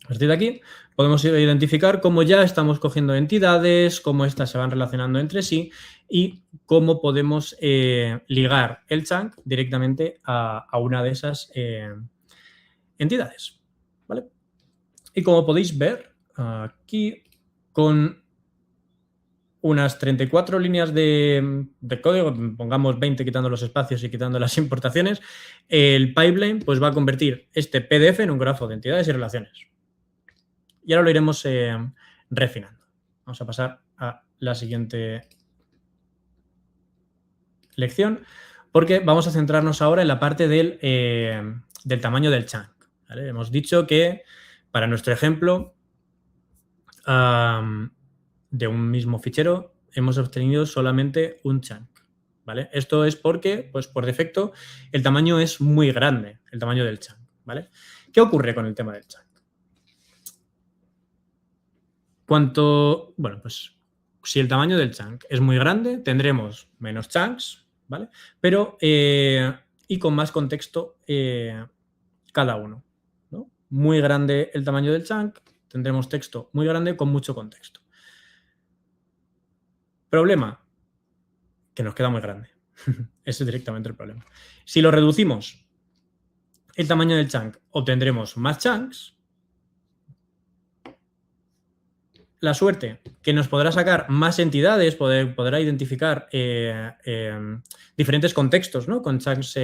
A partir de aquí podemos identificar cómo ya estamos cogiendo entidades, cómo estas se van relacionando entre sí y cómo podemos ligar el chunk directamente a una de esas entidades, ¿vale? Y como podéis ver aquí, con unas 34 líneas de código, pongamos 20 quitando los espacios y quitando las importaciones, el pipeline pues va a convertir este PDF en un grafo de entidades y relaciones. Y ahora lo iremos refinando. Vamos a pasar a la siguiente lección, porque vamos a centrarnos ahora en la parte del tamaño del chunk, ¿vale? Hemos dicho que para nuestro ejemplo de un mismo fichero hemos obtenido solamente un chunk, ¿vale? Esto es porque, pues por defecto, el tamaño es muy grande, el tamaño del chunk, ¿vale? ¿Qué ocurre con el tema del chunk? Pues si el tamaño del chunk es muy grande, tendremos menos chunks, ¿vale? Pero, y con más contexto cada uno, ¿no? Muy grande el tamaño del chunk, tendremos texto muy grande con mucho contexto. Problema, que nos queda muy grande. Ese es directamente el problema. Si lo reducimos el tamaño del chunk, obtendremos más chunks. La suerte, que nos podrá sacar más entidades, podrá identificar diferentes contextos, ¿no? Con chunks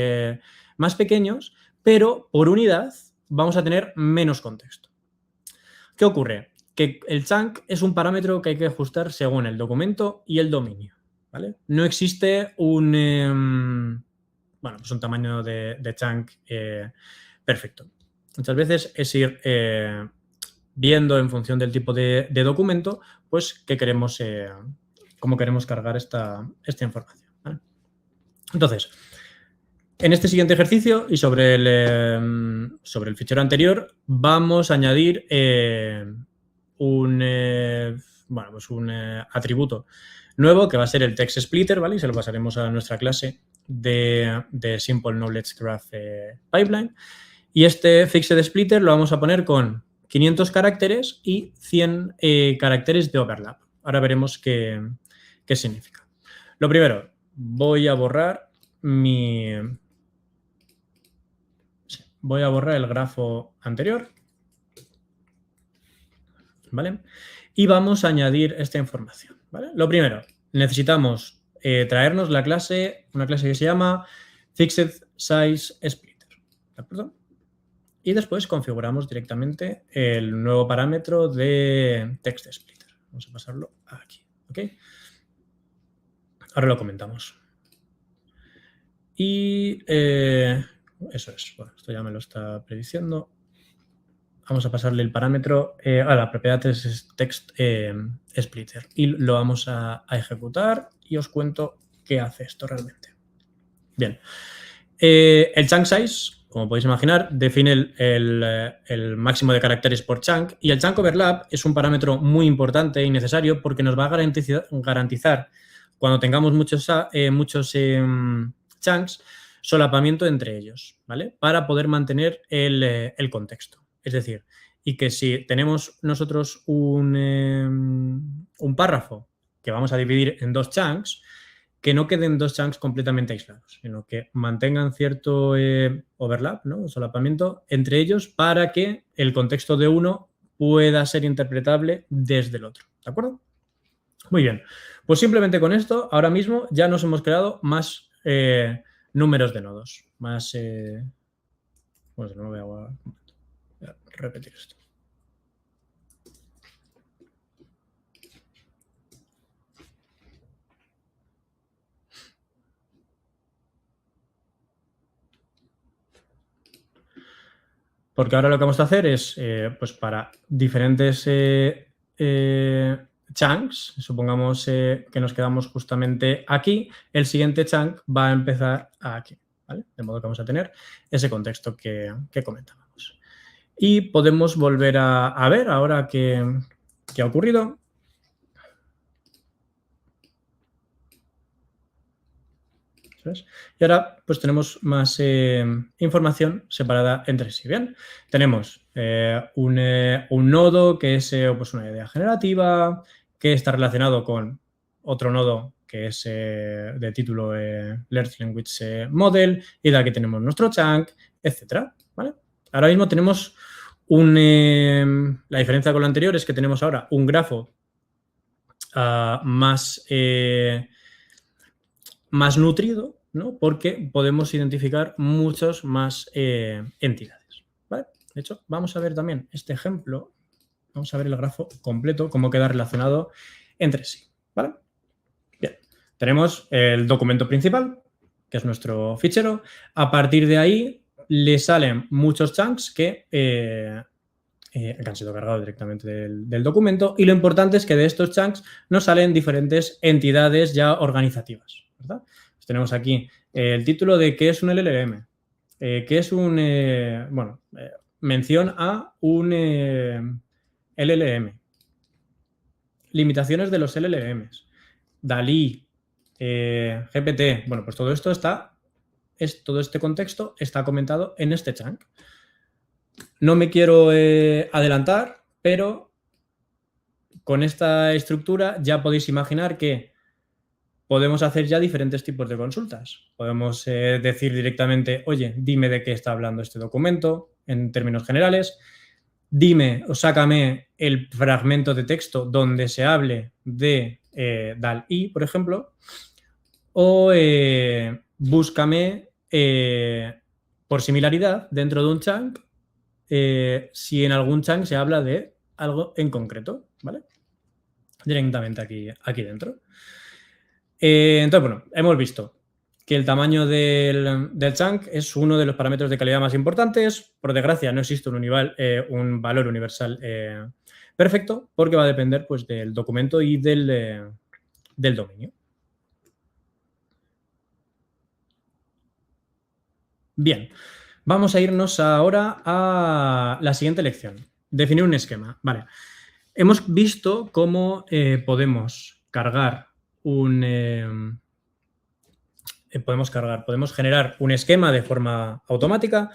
más pequeños, pero por unidad vamos a tener menos contexto. ¿Qué ocurre? Que el chunk es un parámetro que hay que ajustar según el documento y el dominio, ¿vale? No existe un tamaño de chunk perfecto. Muchas veces es ir viendo en función del tipo de documento, pues cómo queremos cargar esta información, ¿vale? Entonces, en este siguiente ejercicio y sobre el fichero anterior, vamos a añadir un atributo nuevo que va a ser el text splitter, ¿vale? Y se lo pasaremos a nuestra clase de Simple Knowledge Graph Pipeline. Y este fixed splitter lo vamos a poner con 500 caracteres y 100 caracteres de overlap. Ahora veremos qué significa. Lo primero, voy a borrar el grafo anterior, ¿vale? Y vamos a añadir esta información, ¿vale? Lo primero, necesitamos traernos una clase que se llama Fixed Size Splitter, ¿de acuerdo? Y después configuramos directamente el nuevo parámetro de text splitter. Vamos a pasarlo aquí, ¿ok? Ahora lo comentamos. Y eso es. Bueno, esto ya me lo está prediciendo. vamos a pasarle el parámetro a la propiedad text splitter y lo vamos a ejecutar y os cuento qué hace esto realmente. Bien, el chunk size, como podéis imaginar, define el máximo de caracteres por chunk y el chunk overlap es un parámetro muy importante y necesario porque nos va a garantizar cuando tengamos muchos chunks, solapamiento entre ellos, ¿vale? Para poder mantener el contexto. Es decir, y que si tenemos nosotros un párrafo que vamos a dividir en dos chunks, que no queden dos chunks completamente aislados, sino que mantengan cierto overlap, ¿no? Solapamiento entre ellos para que el contexto de uno pueda ser interpretable desde el otro, ¿de acuerdo? Muy bien, pues simplemente con esto, ahora mismo ya nos hemos creado más números de nodos, más... Pues no voy a repetir esto. Porque ahora lo que vamos a hacer es, pues para diferentes chunks, supongamos que nos quedamos justamente aquí, el siguiente chunk va a empezar aquí, ¿vale? De modo que vamos a tener ese contexto que comentábamos. Y podemos volver a ver ahora qué ha ocurrido. Y ahora pues tenemos más información separada entre sí. Bien, tenemos un nodo que es pues una idea generativa, que está relacionado con otro nodo que es de título Large Language Model, y de aquí tenemos nuestro chunk, etcétera, ¿vale? Ahora mismo tenemos la diferencia con lo anterior es que tenemos ahora un grafo más nutrido, ¿no? Porque podemos identificar muchas más entidades, ¿vale? De hecho, vamos a ver también este ejemplo, vamos a ver el grafo completo, cómo queda relacionado entre sí, ¿vale? Bien, tenemos el documento principal, que es nuestro fichero. A partir de ahí le salen muchos chunks que han sido cargados directamente del documento, y lo importante es que de estos chunks nos salen diferentes entidades ya organizativas, ¿verdad? Pues tenemos aquí el título de qué es un LLM, qué es un, mención a un LLM, limitaciones de los LLMs, DALL-E, GPT, bueno, pues todo esto todo este contexto está comentado en este chunk. No me quiero adelantar, pero con esta estructura ya podéis imaginar que podemos hacer ya diferentes tipos de consultas. Podemos decir directamente, oye, dime de qué está hablando este documento en términos generales. Dime o sácame el fragmento de texto donde se hable de DALL-E, por ejemplo. O búscame por similaridad dentro de un chunk si en algún chunk se habla de algo en concreto, ¿vale? Directamente aquí dentro. Entonces, bueno, hemos visto que el tamaño del chunk es uno de los parámetros de calidad más importantes. Por desgracia, no existe un valor universal perfecto, porque va a depender pues, del documento y del dominio. Bien, vamos a irnos ahora a la siguiente lección. Definir un esquema. Vale. Hemos visto cómo podemos cargar podemos generar un esquema de forma automática,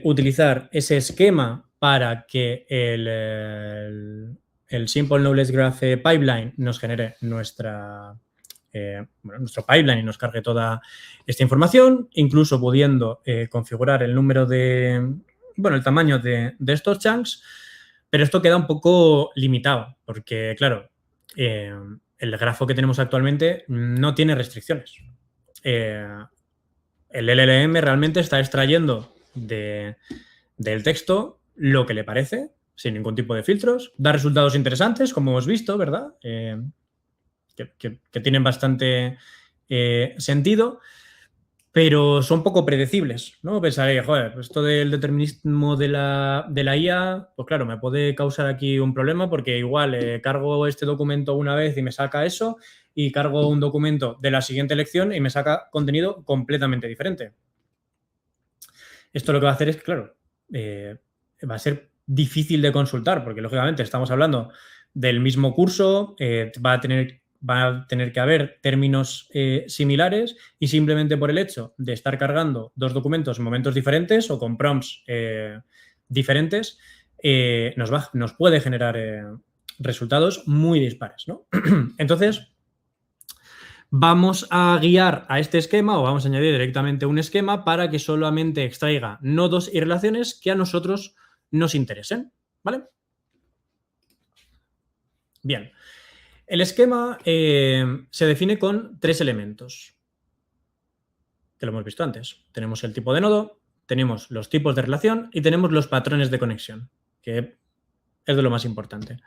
utilizar ese esquema para que el Simple Knowledge Graph Pipeline nos genere nuestro pipeline y nos cargue toda esta información, incluso pudiendo configurar el número el tamaño de estos chunks, pero esto queda un poco limitado porque, claro, el grafo que tenemos actualmente no tiene restricciones. El LLM realmente está extrayendo del texto lo que le parece, sin ningún tipo de filtros, da resultados interesantes, como hemos visto, ¿verdad? Que tienen bastante sentido, pero son poco predecibles, ¿no? Pensaré, joder, esto del determinismo de la IA, pues claro, me puede causar aquí un problema porque igual cargo este documento una vez y me saca eso, y cargo un documento de la siguiente lección y me saca contenido completamente diferente. Esto lo que va a hacer es que, claro, va a ser difícil de consultar porque, lógicamente, estamos hablando del mismo curso, va a tener que haber términos similares, y simplemente por el hecho de estar cargando dos documentos en momentos diferentes o con prompts diferentes, nos puede generar resultados muy dispares, ¿no? Entonces, vamos a guiar a este esquema, o vamos a añadir directamente un esquema para que solamente extraiga nodos y relaciones que a nosotros nos interesen, ¿vale? Bien. El esquema se define con 3 elementos, que lo hemos visto antes. Tenemos el tipo de nodo, tenemos los tipos de relación y tenemos los patrones de conexión, que es de lo más importante.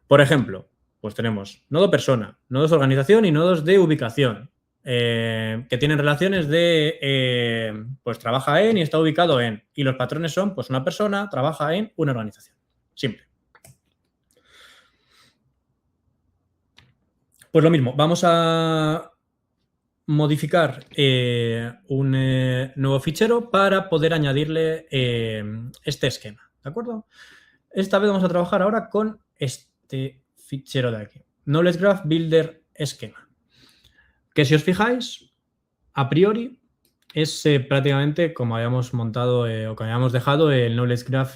Por ejemplo, pues tenemos nodo persona, nodos de organización y nodos de ubicación, que tienen relaciones de, pues trabaja en y está ubicado en. Y los patrones son, pues una persona trabaja en una organización. Simple. Pues lo mismo, vamos a modificar un nuevo fichero para poder añadirle este esquema, ¿de acuerdo? Esta vez vamos a trabajar ahora con este fichero de aquí, Knowledge Graph Builder Esquema, que si os fijáis, a priori es prácticamente como habíamos montado o como habíamos dejado el Knowledge Graph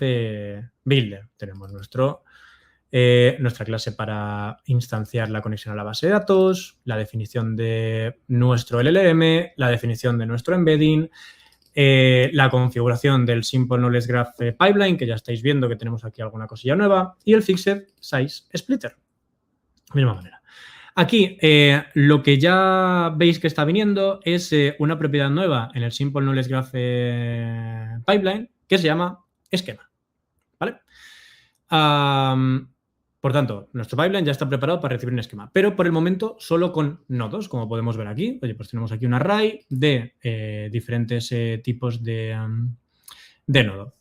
Builder. Tenemos nuestra clase para instanciar la conexión a la base de datos, la definición de nuestro LLM, la definición de nuestro embedding, la configuración del Simple Knowledge Graph Pipeline, que ya estáis viendo que tenemos aquí alguna cosilla nueva, y el Fixed Size Splitter. De misma manera. Aquí lo que ya veis que está viniendo es una propiedad nueva en el Simple Knowledge Graph Pipeline que se llama esquema, ¿vale? Por tanto, nuestro pipeline ya está preparado para recibir un esquema, pero por el momento solo con nodos, como podemos ver aquí. Oye, pues tenemos aquí un array de diferentes tipos de nodo.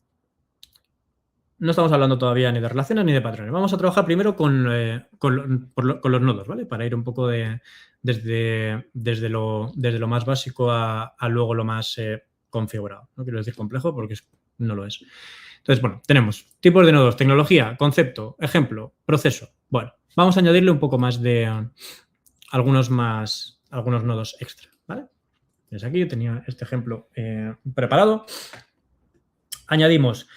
No estamos hablando todavía ni de relaciones ni de patrones. Vamos a trabajar primero con los nodos, ¿vale? Para ir un poco desde lo más básico a luego lo más configurado. No quiero decir complejo porque no lo es. Entonces, bueno, tenemos tipos de nodos, tecnología, concepto, ejemplo, proceso. Bueno, vamos a añadirle un poco más de algunos nodos extra, ¿vale? Desde aquí tenía este ejemplo preparado. Añadimos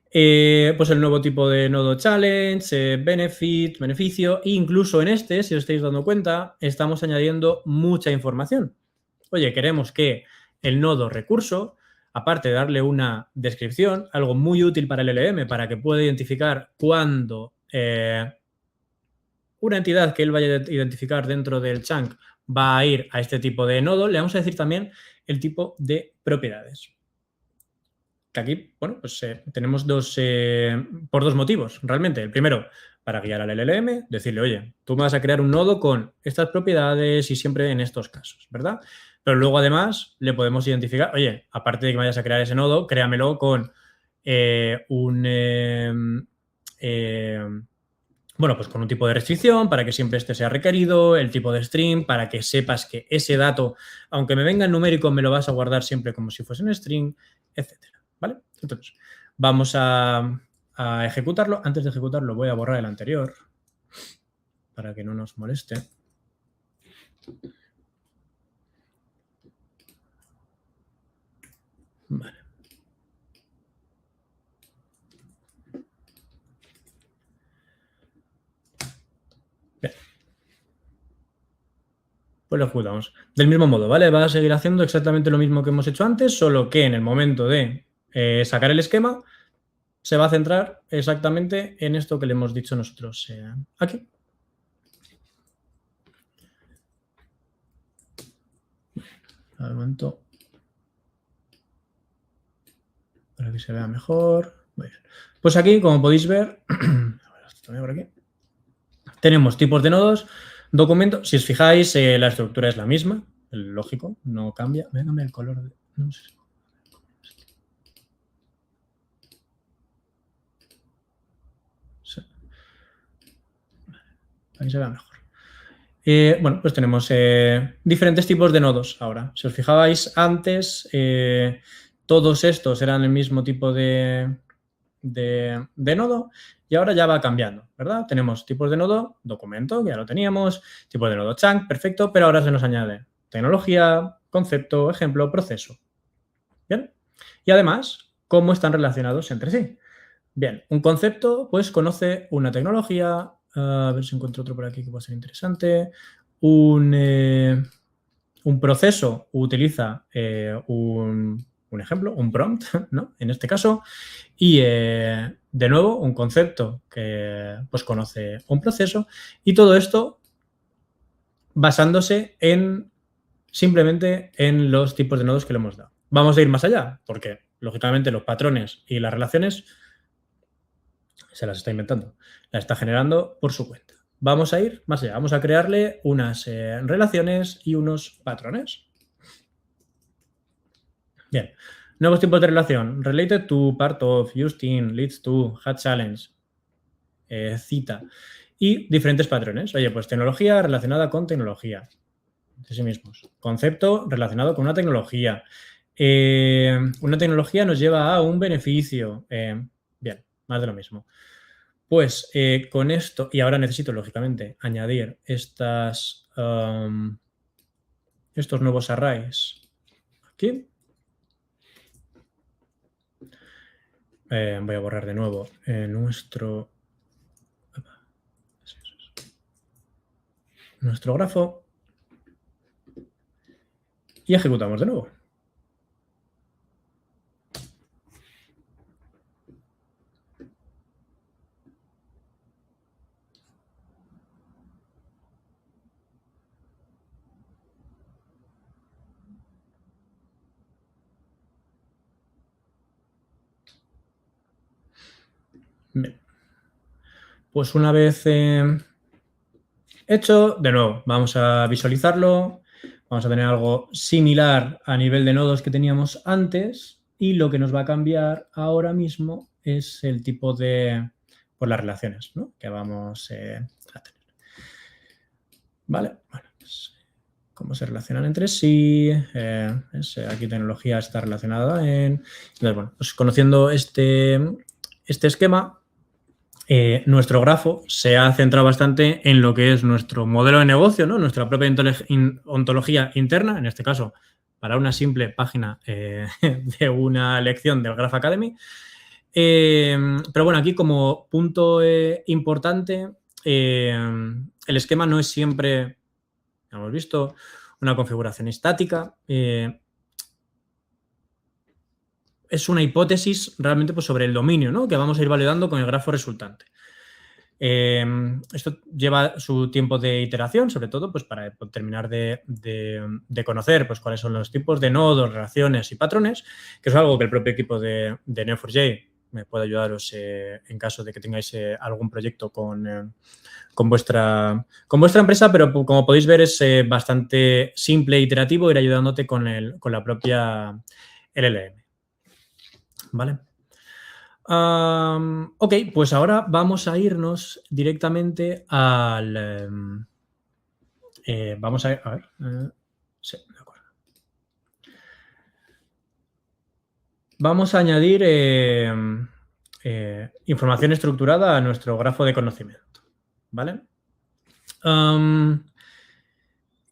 pues el nuevo tipo de nodo challenge, benefit, beneficio, e incluso en este, si os estáis dando cuenta, estamos añadiendo mucha información. Oye, queremos que el nodo recurso, aparte de darle una descripción, algo muy útil para el LLM, para que pueda identificar cuando una entidad que él vaya a identificar dentro del chunk va a ir a este tipo de nodo, le vamos a decir también el tipo de propiedades. Que aquí, bueno, pues tenemos por dos motivos, realmente. El primero, para guiar al LLM, decirle, oye, tú me vas a crear un nodo con estas propiedades y siempre en estos casos, ¿verdad? Pero luego, además, le podemos identificar, oye, aparte de que vayas a crear ese nodo, créamelo con bueno, pues con un tipo de restricción para que siempre este sea requerido, el tipo de string para que sepas que ese dato, aunque me venga en numérico, me lo vas a guardar siempre como si fuese un string, etcétera. ¿Vale? Entonces, vamos a ejecutarlo. Antes de ejecutarlo voy a borrar el anterior para que no nos moleste. Vale. Bien. Pues lo ejecutamos. Del mismo modo, ¿vale? Va a seguir haciendo exactamente lo mismo que hemos hecho antes, solo que en el momento de sacar el esquema se va a centrar exactamente en esto que le hemos dicho nosotros aquí. A ver, un momento. Para que se vea mejor. Muy bien. Pues aquí, como podéis ver, por aquí, tenemos tipos de nodos, documentos. Si os fijáis, la estructura es la misma, lógico, no cambia. Voy a cambiar el color. No sé. Sí. Ahí se ve mejor. Bueno, pues tenemos diferentes tipos de nodos ahora. Si os fijabais antes, todos estos eran el mismo tipo de nodo y ahora ya va cambiando, ¿verdad? Tenemos tipos de nodo, documento, que ya lo teníamos, tipo de nodo chunk, perfecto, pero ahora se nos añade tecnología, concepto, ejemplo, proceso. ¿Bien? Y además, ¿cómo están relacionados entre sí? Bien, un concepto, pues conoce una tecnología, a ver si encuentro otro por aquí que pueda ser interesante, un proceso utiliza un ejemplo, un prompt, ¿no? En este caso, y de nuevo un concepto que pues conoce un proceso y todo esto basándose en simplemente en los tipos de nodos que le hemos dado. Vamos a ir más allá, porque lógicamente los patrones y las relaciones se las está inventando, las está generando por su cuenta. Vamos a ir más allá, vamos a crearle unas relaciones y unos patrones. Bien, nuevos tipos de relación. Related to, part of, used in, leads to, had challenge, cita. Y diferentes patrones. Oye, pues tecnología relacionada con tecnología. De sí mismos. Concepto relacionado con una tecnología. Una tecnología nos lleva a un beneficio. Bien, más de lo mismo. Pues con esto, y ahora necesito, lógicamente, añadir estos nuevos arrays aquí. Voy a borrar de nuevo nuestro grafo y ejecutamos de nuevo. Bien. Pues una vez hecho, de nuevo, vamos a visualizarlo. Vamos a tener algo similar a nivel de nodos que teníamos antes y lo que nos va a cambiar ahora mismo es el tipo de, pues las relaciones, ¿no? Que vamos a tener. Vale, bueno, pues cómo se relacionan entre sí. Aquí tecnología está relacionada en. Entonces, bueno, pues conociendo este esquema, nuestro grafo se ha centrado bastante en lo que es nuestro modelo de negocio, ¿no? Nuestra propia ontología interna, en este caso, para una simple página de una lección del Graph Academy. Pero bueno, aquí como punto importante, el esquema no es siempre, hemos visto, una configuración estática. Es una hipótesis realmente pues, sobre el dominio, ¿no? Que vamos a ir validando con el grafo resultante. Esto lleva su tiempo de iteración, sobre todo pues, para terminar de conocer pues, cuáles son los tipos de nodos, relaciones y patrones, que es algo que el propio equipo de Neo4j me puede ayudaros en caso de que tengáis algún proyecto con vuestra empresa, pero como podéis ver es bastante simple e iterativo ir ayudándote con la propia LLM. ¿Vale? Ok, pues ahora vamos a irnos directamente al... vamos a ver... sí, de acuerdo. Vamos a añadir información estructurada a nuestro grafo de conocimiento. ¿Vale?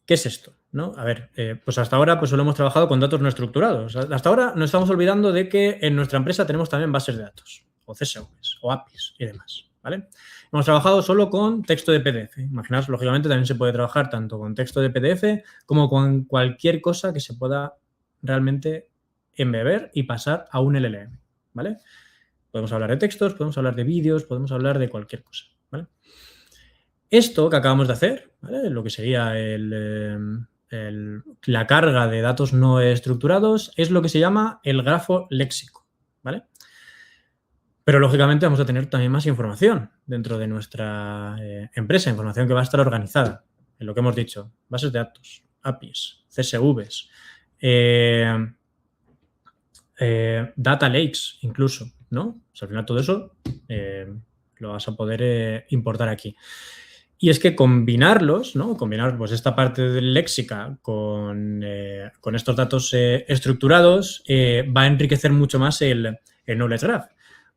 ¿Qué es esto? ¿No? A ver, pues hasta ahora pues solo hemos trabajado con datos no estructurados. Hasta ahora nos estamos olvidando de que en nuestra empresa tenemos también bases de datos, o CSVs, o APIs y demás. ¿Vale? Hemos trabajado solo con texto de PDF. Imaginaos, lógicamente, también se puede trabajar tanto con texto de PDF como con cualquier cosa que se pueda realmente embeber y pasar a un LLM. ¿Vale? Podemos hablar de textos, podemos hablar de vídeos, podemos hablar de cualquier cosa. ¿Vale? Esto que acabamos de hacer, ¿vale? Lo que sería la carga de datos no estructurados, es lo que se llama el grafo léxico. ¿Vale? Pero, lógicamente, vamos a tener también más información dentro de nuestra empresa, información que va a estar organizada, en lo que hemos dicho, bases de datos, APIs, CSVs, data lakes incluso, ¿no? O sea, al final todo eso lo vas a poder importar aquí. Y es que combinarlos, ¿no? Combinar pues, esta parte del léxica con estos datos estructurados va a enriquecer mucho más el Knowledge Graph.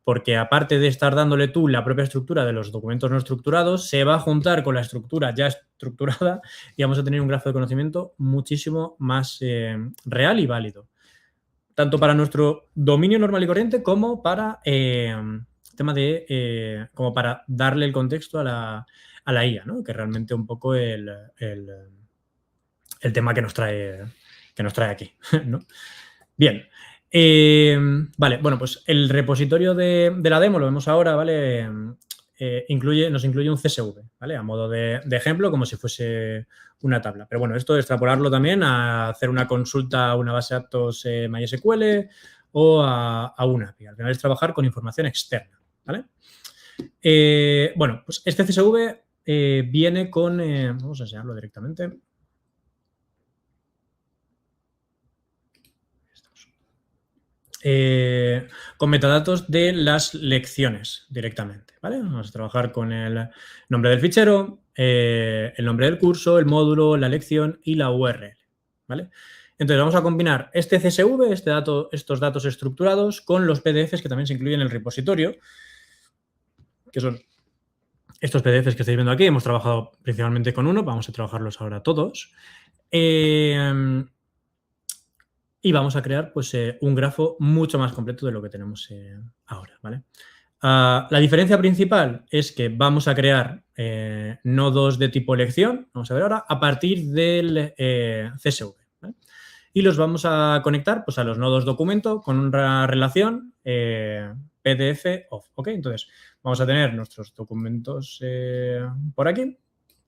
Porque aparte de estar dándole tú la propia estructura de los documentos no estructurados, se va a juntar con la estructura ya estructurada y vamos a tener un grafo de conocimiento muchísimo más real y válido. Tanto para nuestro dominio normal y corriente como para tema de como para darle el contexto a la IA, ¿no? Que realmente un poco el tema que nos trae aquí, ¿no? Bien. Vale, bueno, pues el repositorio de la demo, lo vemos ahora, ¿vale? Nos incluye un CSV, ¿vale? A modo de ejemplo, como si fuese una tabla. Pero bueno, esto de extrapolarlo también a hacer una consulta a una base de datos MySQL o a una API. Al final es trabajar con información externa, ¿vale? Bueno, pues este CSV viene con... vamos a enseñarlo directamente. Con metadatos de las lecciones directamente, ¿vale? Vamos a trabajar con el nombre del fichero, el nombre del curso, el módulo, la lección y la URL, ¿vale? Entonces vamos a combinar este CSV, estos datos estructurados, con los PDFs que también se incluyen en el repositorio, que son estos PDFs que estáis viendo aquí. Hemos trabajado principalmente con uno, vamos a trabajarlos ahora todos. Y vamos a crear pues, un grafo mucho más completo de lo que tenemos ahora, ¿vale? La diferencia principal es que vamos a crear nodos de tipo lección, vamos a ver ahora, a partir del CSV, ¿vale? Y los vamos a conectar pues, a los nodos documento con una relación PDF of, ¿ok? Entonces, vamos a tener nuestros documentos por aquí,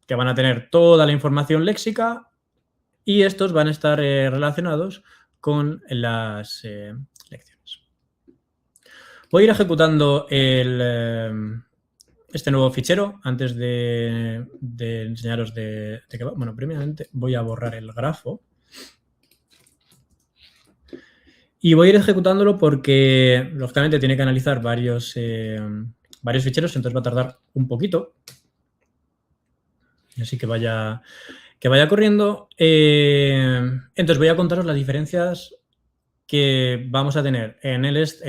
que van a tener toda la información léxica y estos van a estar relacionados con las lecciones. Voy a ir ejecutando este nuevo fichero antes de enseñaros de qué va. Bueno, primeramente voy a borrar el grafo. Y voy a ir ejecutándolo porque, lógicamente, tiene que analizar varios ficheros, entonces va a tardar un poquito. Así que vaya corriendo. Entonces voy a contaros las diferencias que vamos a tener en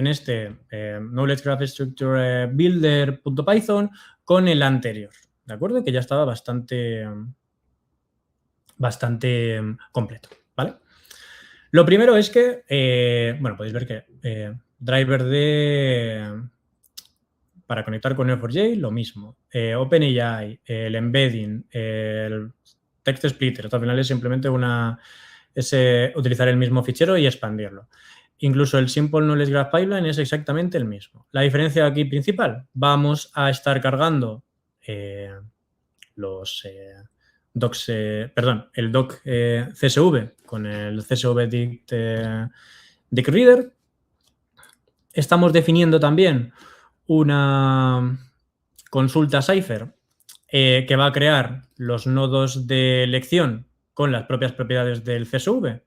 este Knowledge Graph Structure Builder.python con el anterior, ¿de acuerdo? Que ya estaba bastante completo, ¿vale? Lo primero es que, bueno, podéis ver que driver para conectar con Neo4j, lo mismo. OpenAI, el embedding, el text splitter, al final es simplemente utilizar el mismo fichero y expandirlo. Incluso el Simple Knowledge Graph Pipeline es exactamente el mismo. La diferencia aquí principal, vamos a estar cargando los docs, el doc CSV con el CSV Dict Reader. Estamos definiendo también una consulta Cypher que va a crear los nodos de lección con las propias propiedades del CSV,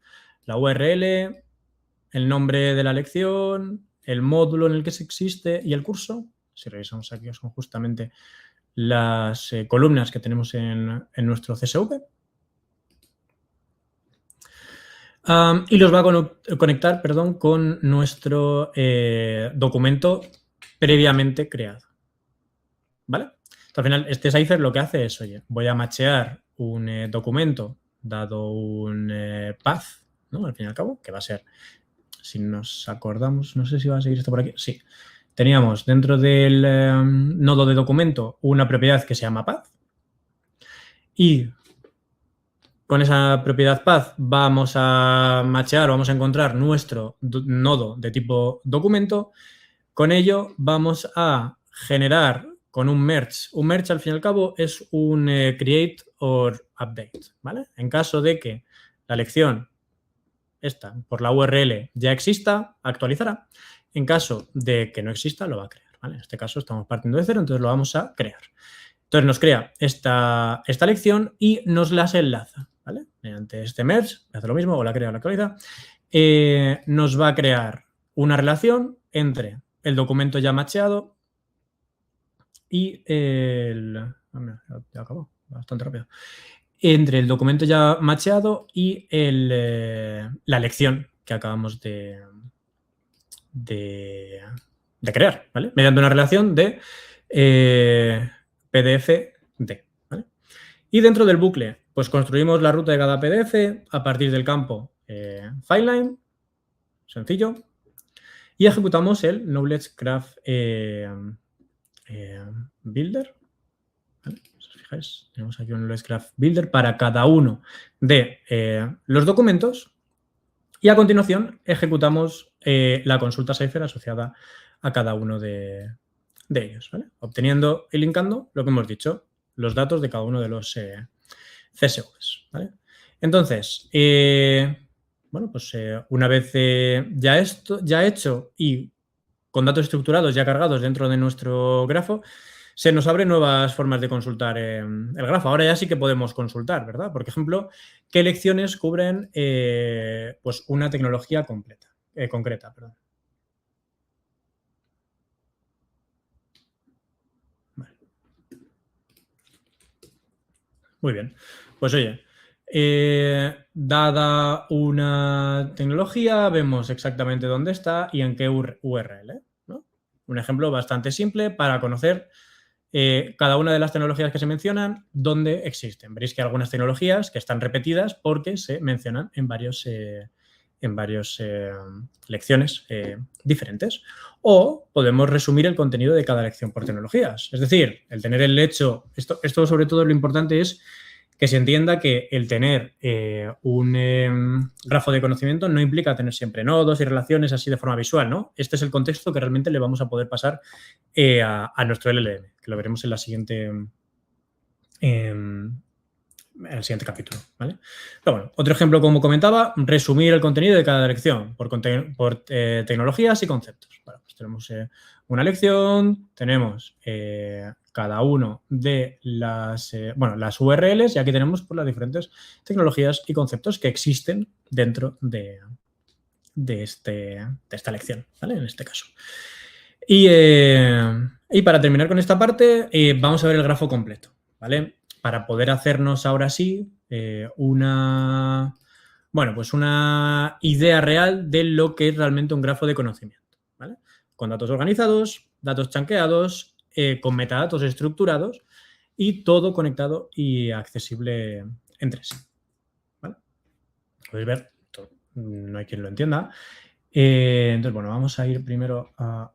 la URL, el nombre de la lección, el módulo en el que se existe y el curso. Si revisamos aquí, son justamente las columnas que tenemos en nuestro CSV. Y los va a conectar, con nuestro documento previamente creado. ¿Vale? Entonces, al final, este Cypher lo que hace es, oye, voy a machear un documento dado un path, ¿no? Al fin y al cabo, que va a ser, si nos acordamos, no sé si va a seguir esto por aquí, sí. Teníamos dentro del nodo de documento una propiedad que se llama path y con esa propiedad path vamos a machear, vamos a encontrar nuestro nodo de tipo documento. Con ello vamos a generar con un merge. Un merge, al fin y al cabo, es un create or update, ¿vale? En caso de que la lección esta por la URL ya exista, actualizará. En caso de que no exista, lo va a crear, ¿vale? En este caso estamos partiendo de cero, entonces lo vamos a crear. Entonces nos crea esta lección y nos las enlaza. ¿vale? Mediante este merge, hace lo mismo, o la crea o la actualiza, nos va a crear una relación entre el documento ya macheado y el... mira, ya acabó, bastante rápido. Entre el documento ya macheado y la lección que acabamos de crear, ¿vale? Mediante una relación de PDF-D, ¿vale? Y dentro del bucle, pues construimos la ruta de cada PDF a partir del campo fileline, sencillo, y ejecutamos el Knowledge Graph Builder. ¿Vale? Si os fijáis, tenemos aquí un Knowledge Graph Builder para cada uno de los documentos y a continuación ejecutamos la consulta Cypher asociada a cada uno de ellos, ¿vale? Obteniendo y linkando lo que hemos dicho, los datos de cada uno de los CSVs, ¿vale? Entonces, bueno, pues una vez ya hecho y con datos estructurados ya cargados dentro de nuestro grafo, se nos abren nuevas formas de consultar el grafo. Ahora ya sí que podemos consultar, ¿verdad? Por ejemplo, ¿qué lecciones cubren pues una tecnología concreta? Perdón. Vale. Muy bien. Pues oye, dada una tecnología, vemos exactamente dónde está y en qué URL, ¿no? Un ejemplo bastante simple para conocer cada una de las tecnologías que se mencionan, dónde existen. Veréis que hay algunas tecnologías que están repetidas porque se mencionan en varias lecciones diferentes. O podemos resumir el contenido de cada lección por tecnologías. Es decir, el tener el hecho, esto sobre todo lo importante es que se entienda que el tener un grafo de conocimiento no implica tener siempre nodos y relaciones así de forma visual, ¿no? Este es el contexto que realmente le vamos a poder pasar a nuestro LLM, que lo veremos en el siguiente capítulo, ¿vale? Pero bueno, otro ejemplo, como comentaba, resumir el contenido de cada lección por tecnologías y conceptos. Bueno, pues tenemos una lección, tenemos cada uno de las URLs y aquí tenemos pues, las diferentes tecnologías y conceptos que existen dentro de esta lección, ¿vale? En este caso. Y para terminar con esta parte, vamos a ver el grafo completo, ¿vale? Para poder hacernos ahora sí una idea real de lo que es realmente un grafo de conocimiento, ¿vale? Con datos organizados, datos chanqueados, con metadatos estructurados y todo conectado y accesible entre sí, ¿vale? Podéis ver, no hay quien lo entienda. Entonces, bueno, vamos a ir primero a...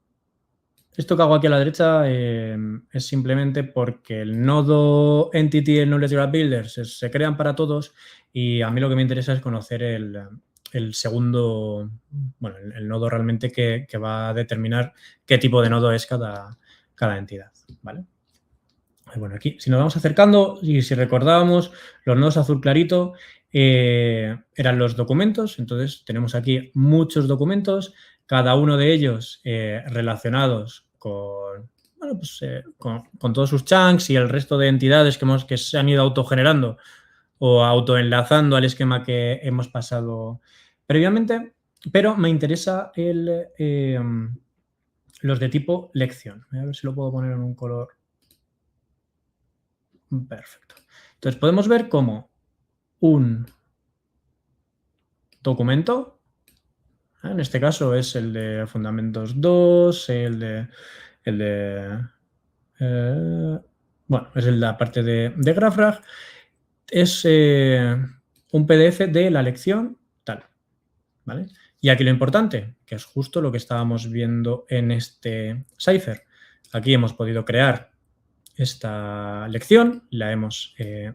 Esto que hago aquí a la derecha es simplemente porque el nodo Entity y el Knowledge Graph Builder se crean para todos y a mí lo que me interesa es conocer el segundo, bueno, el nodo realmente que va a determinar qué tipo de nodo es cada entidad, ¿vale? Bueno, aquí, si nos vamos acercando y si recordábamos, los nodos azul clarito eran los documentos, entonces tenemos aquí muchos documentos, cada uno de ellos relacionados con, bueno, pues, con todos sus chunks y el resto de entidades que se han ido autogenerando o autoenlazando al esquema que hemos pasado previamente, pero me interesa los de tipo lección. Voy a ver si lo puedo poner en un color. Perfecto. Entonces podemos ver cómo un documento, en este caso es el de Fundamentos 2, bueno, es el de la parte de GraphRag, es un PDF de la lección tal, ¿vale? Y aquí lo importante, que es justo lo que estábamos viendo en este Cypher. Aquí hemos podido crear esta lección, la hemos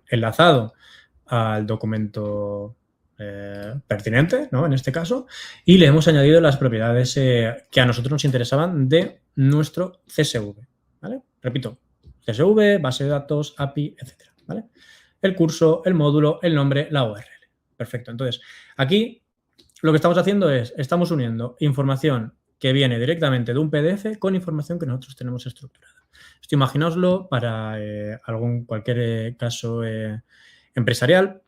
enlazado al documento pertinente, ¿no? En este caso, y le hemos añadido las propiedades que a nosotros nos interesaban de nuestro CSV, ¿vale? Repito, CSV, base de datos, API, etcétera, ¿vale? El curso, el módulo, el nombre, la URL. Perfecto. Entonces, aquí lo que estamos haciendo es, estamos uniendo información que viene directamente de un PDF con información que nosotros tenemos estructurada. Esto imaginaoslo para cualquier caso empresarial.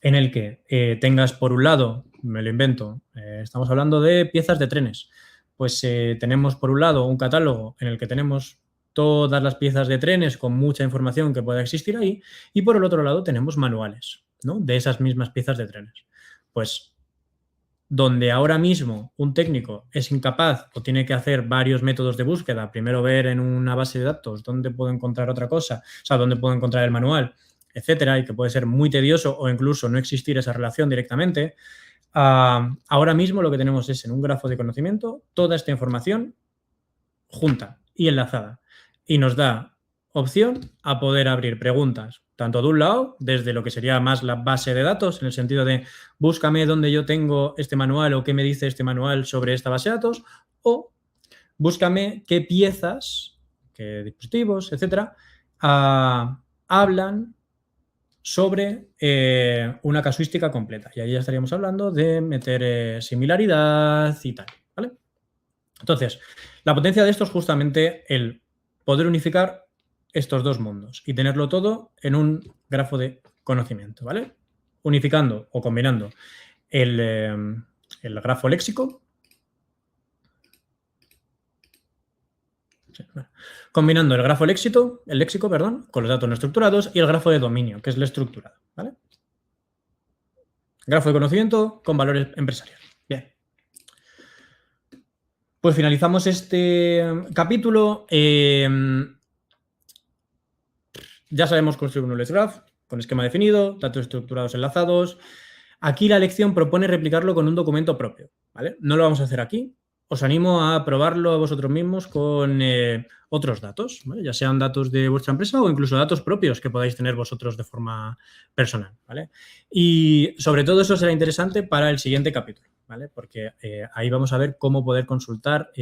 en el que tengas por un lado, me lo invento, estamos hablando de piezas de trenes, pues tenemos por un lado un catálogo en el que tenemos todas las piezas de trenes con mucha información que pueda existir ahí, y por el otro lado tenemos manuales, ¿no?, de esas mismas piezas de trenes. Pues donde ahora mismo un técnico es incapaz o tiene que hacer varios métodos de búsqueda, primero ver en una base de datos dónde puedo encontrar otra cosa, o sea, dónde puedo encontrar el manual, etcétera, y que puede ser muy tedioso o incluso no existir esa relación directamente, ahora mismo lo que tenemos es en un grafo de conocimiento toda esta información junta y enlazada, y nos da opción a poder abrir preguntas, tanto de un lado, desde lo que sería más la base de datos, en el sentido de búscame dónde yo tengo este manual o qué me dice este manual sobre esta base de datos, o búscame qué piezas, qué dispositivos, etcétera, hablan sobre una casuística completa. Y ahí ya estaríamos hablando de meter similaridad y tal, ¿vale? Entonces, la potencia de esto es justamente el poder unificar estos dos mundos y tenerlo todo en un grafo de conocimiento, ¿vale? Unificando o combinando el grafo léxico, combinando el grafo léxico, perdón, con los datos no estructurados, y el grafo de dominio, que es el estructurado, ¿vale? Grafo de conocimiento con valores empresariales. Bien. Pues finalizamos este capítulo. Ya sabemos construir un knowledge graph con esquema definido, datos estructurados enlazados. Aquí la lección propone replicarlo con un documento propio, ¿vale? No lo vamos a hacer aquí. Os animo a probarlo a vosotros mismos con otros datos, ¿vale? Ya sean datos de vuestra empresa o incluso datos propios que podáis tener vosotros de forma personal, ¿vale? Y sobre todo eso será interesante para el siguiente capítulo, ¿vale? Porque ahí vamos a ver cómo poder consultar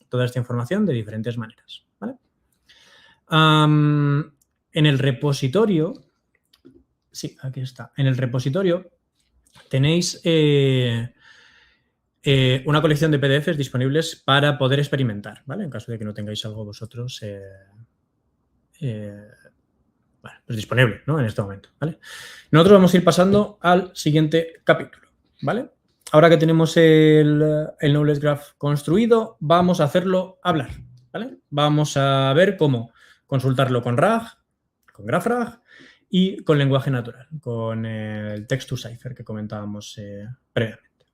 toda esta información de diferentes maneras, ¿vale? En el repositorio, sí, aquí está, en el repositorio tenéis una colección de PDFs disponibles para poder experimentar, ¿vale? En caso de que no tengáis algo vosotros bueno, pues disponible, ¿no?, en este momento, ¿vale? Nosotros vamos a ir pasando al siguiente capítulo, ¿vale? Ahora que tenemos el Knowledge Graph construido, vamos a hacerlo hablar, ¿vale? Vamos a ver cómo consultarlo con RAG, con GraphRag y con lenguaje natural, con el text-to-cipher que comentábamos previamente.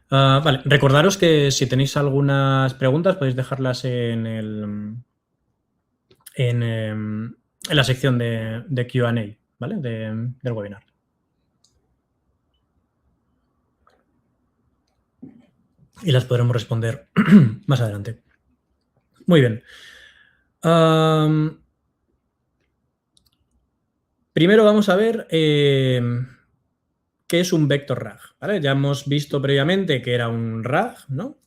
Vale, recordaros que si tenéis algunas preguntas podéis dejarlas en la sección de Q&A, ¿vale? Del webinar. Y las podremos responder más adelante. Muy bien. Primero vamos a ver qué es un vector RAG, ¿vale? Ya hemos visto previamente que era un RAG, ¿no?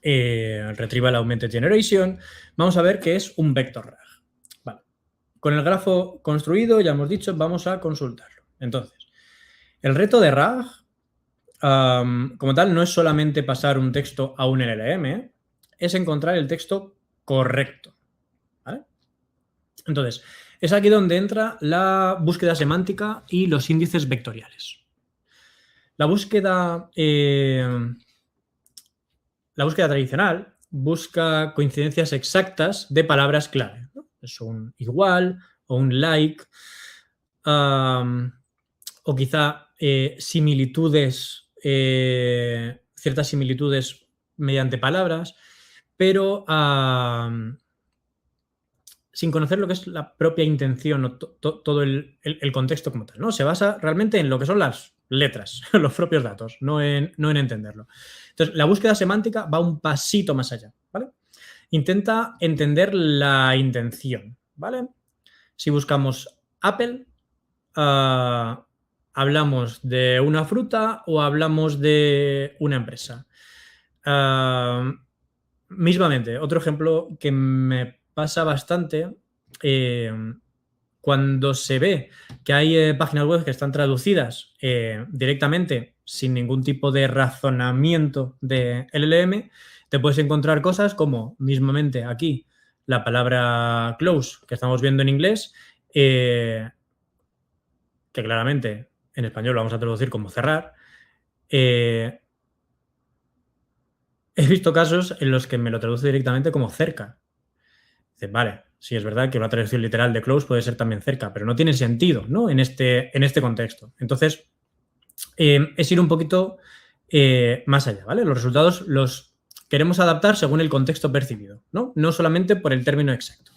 Retrieval Augmented Generation. Vamos a ver qué es un vector RAG. Vale. Con el grafo construido, ya hemos dicho, vamos a consultarlo. Entonces, el reto de RAG, como tal, no es solamente pasar un texto a un LLM, es encontrar el texto correcto, ¿vale? Entonces, es aquí donde entra la búsqueda semántica y los índices vectoriales. La búsqueda tradicional busca coincidencias exactas de palabras clave, ¿no? Es un igual o un like, o quizá similitudes, ciertas similitudes mediante palabras, pero sin conocer lo que es la propia intención o todo el contexto como tal, ¿no? Se basa realmente en lo que son las letras, los propios datos, no en entenderlo. Entonces, la búsqueda semántica va un pasito más allá, ¿vale? Intenta entender la intención, ¿vale? Si buscamos Apple, ¿hablamos de una fruta o hablamos de una empresa? Mismamente, otro ejemplo que me pasa bastante, cuando se ve que hay páginas web que están traducidas directamente sin ningún tipo de razonamiento de LLM, te puedes encontrar cosas como, mismamente aquí, la palabra close que estamos viendo en inglés, que claramente en español lo vamos a traducir como cerrar. He visto casos en los que me lo traduce directamente como cerca. Dices, vale, sí es verdad que una traducción literal de close puede ser también cerca, pero no tiene sentido, ¿no? En este contexto. Entonces, es ir un poquito más allá, ¿vale? Los resultados los queremos adaptar según el contexto percibido, ¿no? No solamente por el término exacto.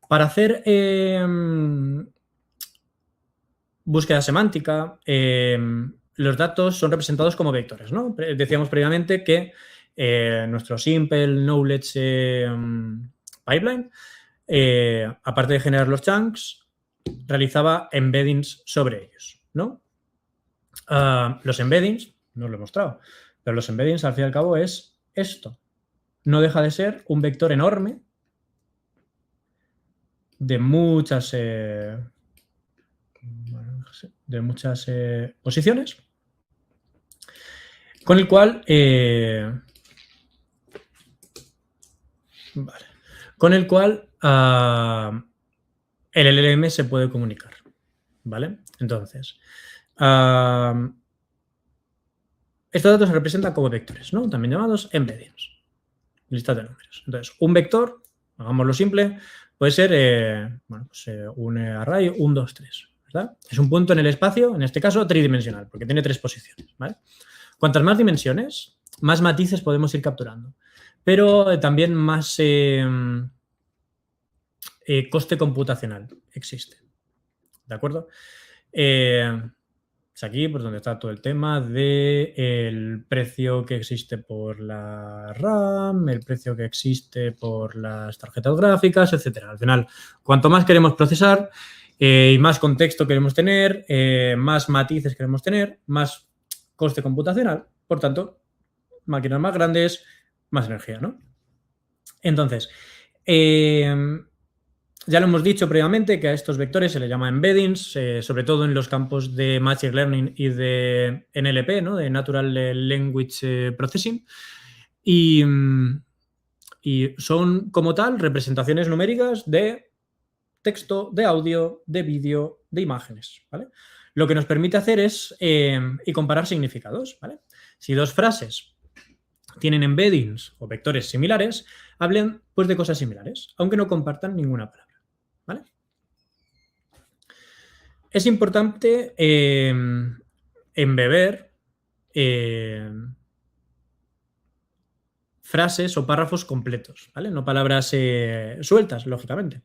Para hacer búsqueda semántica, los datos son representados como vectores, ¿no? Decíamos previamente que nuestro Simple Knowledge Pipeline, aparte de generar los chunks, realizaba embeddings sobre ellos, ¿no? Los embeddings, no os lo he mostrado, pero los embeddings al fin y al cabo es esto. No deja de ser un vector enorme de muchas posiciones, con el cual el LLM se puede comunicar, ¿vale? Entonces, estos datos se representan como vectores, ¿no? También llamados embeddings, listas de números. Entonces, un vector, hagámoslo simple, puede ser un array 1, 2, 3, ¿verdad? Es un punto en el espacio, en este caso tridimensional, porque tiene 3 posiciones, ¿vale? Cuantas más dimensiones, más matices podemos ir capturando, pero también más coste computacional existe, ¿de acuerdo? Es aquí por donde está todo el tema del precio que existe por la RAM, el precio que existe por las tarjetas gráficas, etcétera. Al final, cuanto más queremos procesar y más contexto queremos tener, más matices queremos tener, más coste computacional. Por tanto, máquinas más grandes, más energía, ¿no? Entonces, ya lo hemos dicho previamente que a estos vectores se les llama embeddings, sobre todo en los campos de Machine Learning y de NLP, ¿no? De Natural Language Processing. Y son, como tal, representaciones numéricas de texto, de audio, de vídeo, de imágenes, ¿vale? Lo que nos permite hacer es y comparar significados, ¿vale? Si dos frases tienen embeddings o vectores similares, hablen pues de cosas similares, aunque no compartan ninguna palabra, ¿vale? Es importante embeber frases o párrafos completos, ¿vale? No palabras sueltas, lógicamente.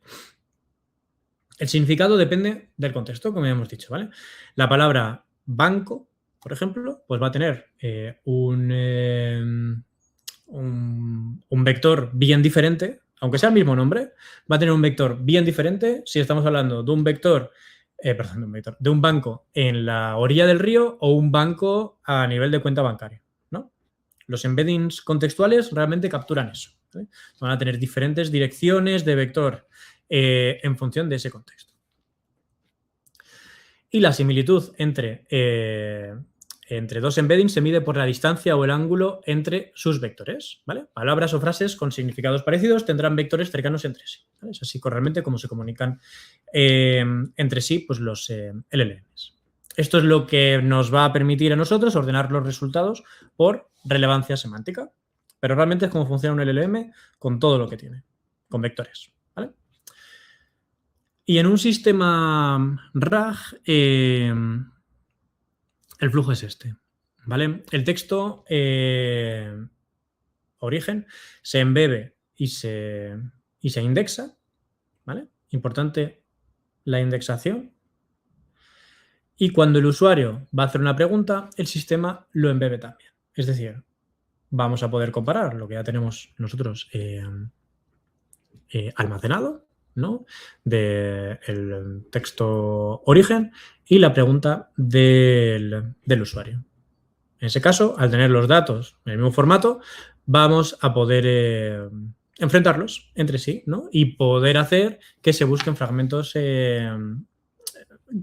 El significado depende del contexto, como ya hemos dicho, ¿vale? La palabra banco, por ejemplo, pues va a tener un vector bien diferente, aunque sea el mismo nombre, va a tener un vector bien diferente si estamos hablando de un vector, de un banco en la orilla del río o un banco a nivel de cuenta bancaria, ¿no? Los embeddings contextuales realmente capturan eso, ¿vale? Van a tener diferentes direcciones de vector en función de ese contexto. Y la similitud entre dos embeddings se mide por la distancia o el ángulo entre sus vectores, ¿vale? Palabras o frases con significados parecidos tendrán vectores cercanos entre sí, ¿vale? Es así realmente como se comunican entre sí pues, los LLMs. Esto es lo que nos va a permitir a nosotros ordenar los resultados por relevancia semántica, pero realmente es como funciona un LLM con todo lo que tiene, con vectores, ¿vale? Y en un sistema RAG, el flujo es este, ¿vale? El texto origen se embebe y se indexa, ¿vale? Importante la indexación. Y cuando el usuario va a hacer una pregunta, el sistema lo embebe también. Es decir, vamos a poder comparar lo que ya tenemos nosotros almacenado, ¿no? Del texto origen y la pregunta del usuario. En ese caso, al tener los datos en el mismo formato, vamos a poder enfrentarlos entre sí, ¿no? Y poder hacer que se busquen fragmentos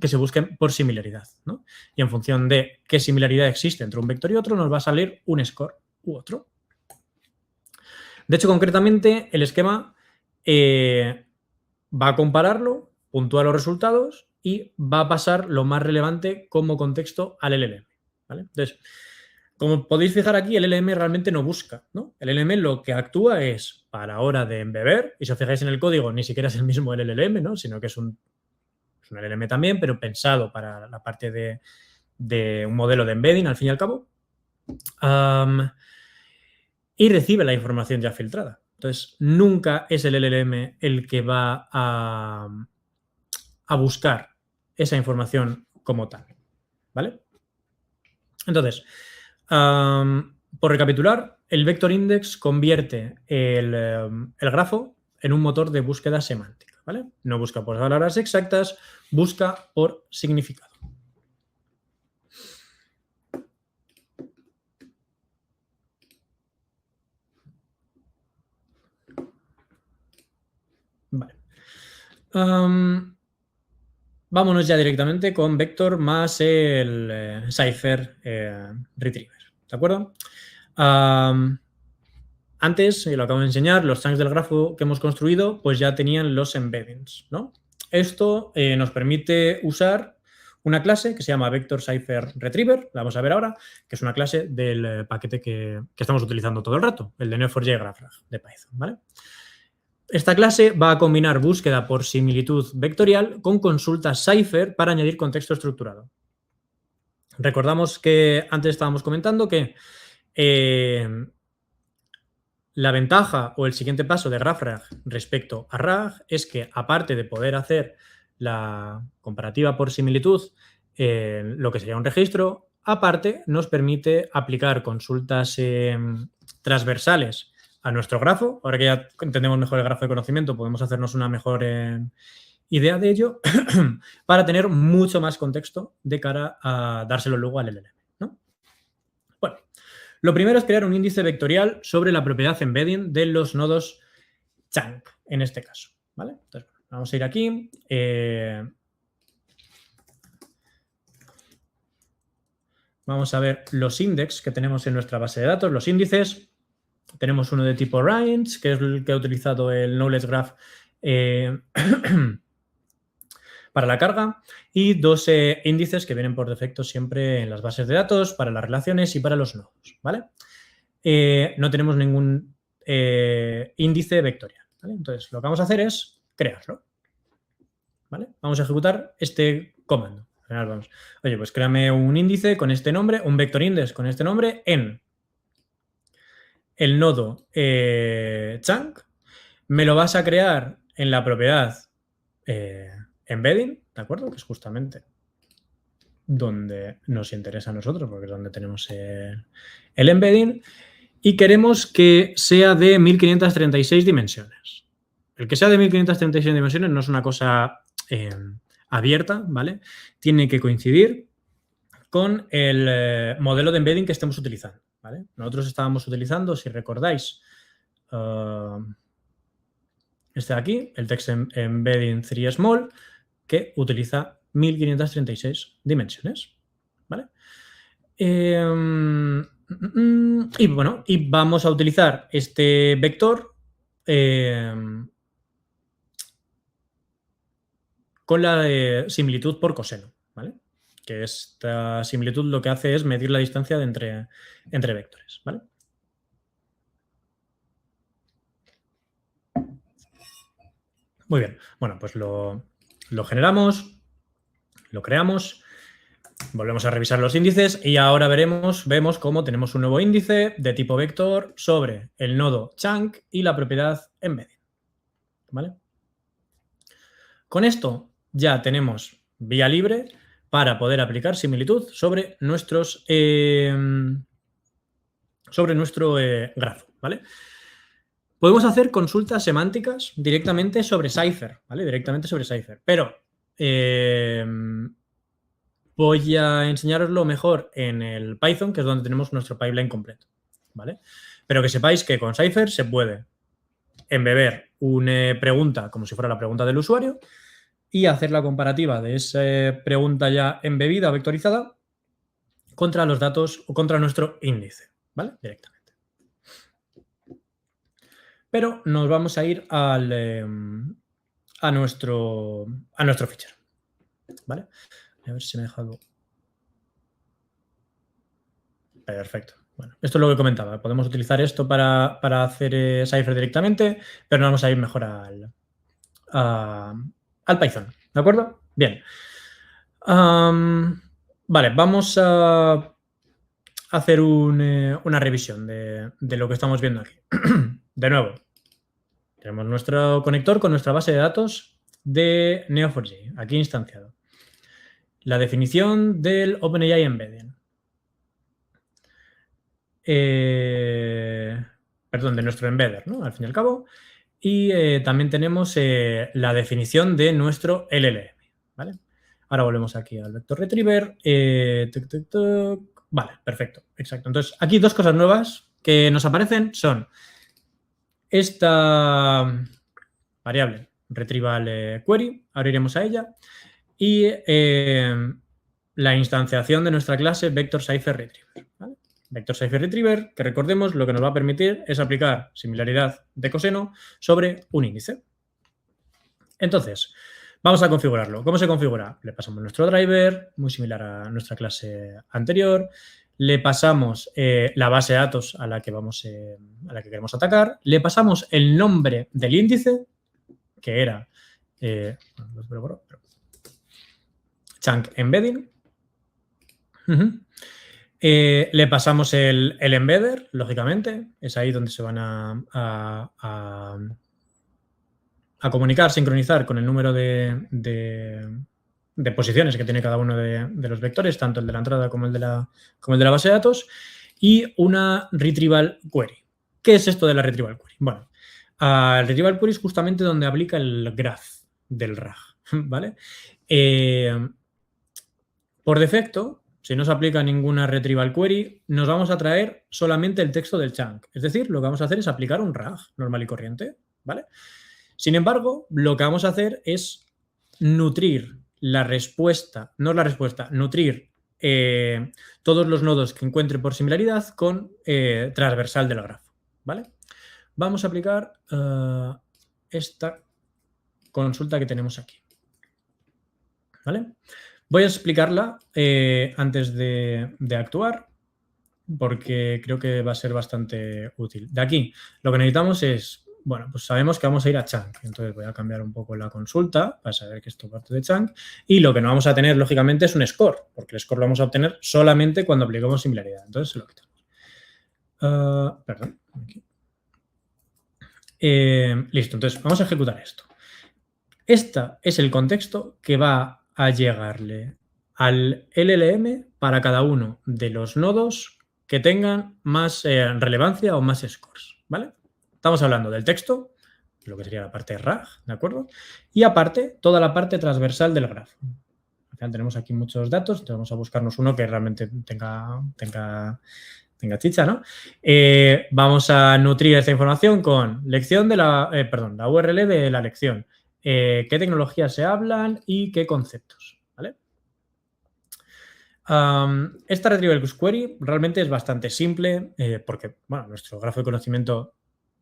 que se busquen por similaridad, ¿no? Y en función de qué similaridad existe entre un vector y otro, nos va a salir un score u otro. De hecho, concretamente, el esquema va a compararlo, puntúa los resultados y va a pasar lo más relevante como contexto al LLM, ¿vale? Entonces, como podéis fijar aquí, el LLM realmente no busca, ¿no? El LLM lo que actúa es para la hora de embeber, y si os fijáis en el código, ni siquiera es el mismo el LLM, ¿no? Sino que es un LLM también, pero pensado para la parte de un modelo de embedding, al fin y al cabo. Y recibe la información ya filtrada. Entonces, nunca es el LLM el que va a buscar esa información como tal, ¿vale? Entonces, por recapitular, el vector index convierte el grafo en un motor de búsqueda semántica, ¿vale? No busca por palabras exactas, busca por significado. Vale. Vámonos ya directamente con vector más el Cypher Retriever, ¿de acuerdo? Antes, lo acabo de enseñar, los chunks del grafo que hemos construido pues ya tenían los embeddings, ¿no? Esto nos permite usar una clase que se llama Vector Cypher Retriever, la vamos a ver ahora, que es una clase del paquete que estamos utilizando todo el rato, el de Neo4j GraphRag de Python, ¿vale? Esta clase va a combinar búsqueda por similitud vectorial con consulta Cypher para añadir contexto estructurado. Recordamos que antes estábamos comentando que la ventaja o el siguiente paso de GraphRag respecto a RAG es que, aparte de poder hacer la comparativa por similitud en lo que sería un registro, aparte nos permite aplicar consultas transversales a nuestro grafo. Ahora que ya entendemos mejor el grafo de conocimiento, podemos hacernos una mejor idea de ello para tener mucho más contexto de cara a dárselo luego al LLM, ¿no? Bueno, lo primero es crear un índice vectorial sobre la propiedad embedding de los nodos chunk, en este caso, ¿vale? Entonces, vamos a ir aquí. Vamos a ver los index que tenemos en nuestra base de datos, los índices. Tenemos uno de tipo range, que es el que ha utilizado el Knowledge Graph para la carga, y dos índices que vienen por defecto siempre en las bases de datos para las relaciones y para los nodos, ¿vale? No tenemos ningún índice vectorial, ¿vale? Entonces, lo que vamos a hacer es crearlo, ¿vale? Vamos a ejecutar este comando. Al final vamos, oye, pues créame un índice con este nombre, un vector index con este nombre en el nodo chunk. Me lo vas a crear en la propiedad embedding, ¿de acuerdo? Que es justamente donde nos interesa a nosotros, porque es donde tenemos el embedding, y queremos que sea de 1536 dimensiones. El que sea de 1536 dimensiones no es una cosa abierta, ¿vale? Tiene que coincidir con el modelo de embedding que estemos utilizando, ¿vale? Nosotros estábamos utilizando, si recordáis, este de aquí, el Text Embedding 3 Small, que utiliza 1536 dimensiones, ¿vale? Y bueno, y vamos a utilizar este vector con la similitud por coseno, ¿vale? Que esta similitud lo que hace es medir la distancia de entre vectores, ¿vale? Muy bien. Bueno, pues lo generamos, lo creamos, volvemos a revisar los índices y ahora vemos cómo tenemos un nuevo índice de tipo vector sobre el nodo chunk y la propiedad embedding, ¿vale? Con esto ya tenemos vía libre para poder aplicar similitud sobre nuestro grafo, ¿vale? Podemos hacer consultas semánticas directamente sobre Cypher, ¿vale? Directamente sobre Cypher, pero voy a enseñaroslo mejor en el Python, que es donde tenemos nuestro pipeline completo, ¿vale? Pero que sepáis que con Cypher se puede embeber una pregunta como si fuera la pregunta del usuario y hacer la comparativa de esa pregunta ya embebida o vectorizada contra los datos o contra nuestro índice, ¿vale? Directamente. Pero nos vamos a ir a nuestro fichero, ¿vale? A ver si me he dejado. Perfecto. Bueno, esto es lo que comentaba. Podemos utilizar esto para hacer Cypher directamente, pero nos vamos a ir mejor al Python. ¿De acuerdo? Bien. Vale, vamos a hacer una revisión de lo que estamos viendo aquí. De nuevo, tenemos nuestro conector con nuestra base de datos de Neo4j, aquí instanciado. La definición del OpenAI Embedding. Perdón, de nuestro embedder, ¿no? Al fin y al cabo. Y también tenemos la definición de nuestro LLM, ¿vale? Ahora volvemos aquí al vector retriever. Vale, perfecto, exacto. Entonces, aquí dos cosas nuevas que nos aparecen son esta variable retrieval query, ahora iremos a ella, y la instanciación de nuestra clase vector cipher retriever, ¿vale? Vector cipher retriever, que recordemos, lo que nos va a permitir es aplicar similaridad de coseno sobre un índice. Entonces, vamos a configurarlo. ¿Cómo se configura? Le pasamos nuestro driver, muy similar a nuestra clase anterior. Le pasamos la base de datos a la que queremos atacar. Le pasamos el nombre del índice, que era chunk embedding. Le pasamos el embedder, lógicamente. Es ahí donde se van a comunicar, sincronizar con el número de posiciones que tiene cada uno de los vectores, tanto el de la entrada como el de la base de datos, y una retrieval query. ¿Qué es esto de la retrieval query? Bueno, el retrieval query es justamente donde aplica el graph del RAG, ¿vale? Por defecto, si no se aplica ninguna retrieval query, nos vamos a traer solamente el texto del chunk. Es decir, lo que vamos a hacer es aplicar un RAG normal y corriente, ¿vale? Sin embargo, lo que vamos a hacer es nutrir la respuesta, no la respuesta, nutrir todos los nodos que encuentre por similaridad con transversal del grafo, ¿vale? Vamos a aplicar esta consulta que tenemos aquí, ¿vale? Voy a explicarla antes de actuar, porque creo que va a ser bastante útil. De aquí, lo que necesitamos es, bueno, pues sabemos que vamos a ir a chunk. Entonces voy a cambiar un poco la consulta para saber que esto parte de chunk. Y lo que no vamos a tener, lógicamente, es un score, porque el score lo vamos a obtener solamente cuando apliquemos similaridad. Entonces se lo quitamos. Perdón. Aquí. Listo, entonces vamos a ejecutar esto. Este es el contexto que va a llegarle al LLM para cada uno de los nodos que tengan más relevancia o más scores, ¿vale? Estamos hablando del texto, lo que sería la parte RAG, ¿de acuerdo? Y aparte, toda la parte transversal del grafo. Al final tenemos aquí muchos datos, entonces vamos a buscarnos uno que realmente tenga chicha, ¿no? Vamos a nutrir esta información con lección de la URL de la lección. Qué tecnologías se hablan y qué conceptos, ¿vale? Esta retrieval query realmente es bastante simple porque, bueno, nuestro grafo de conocimiento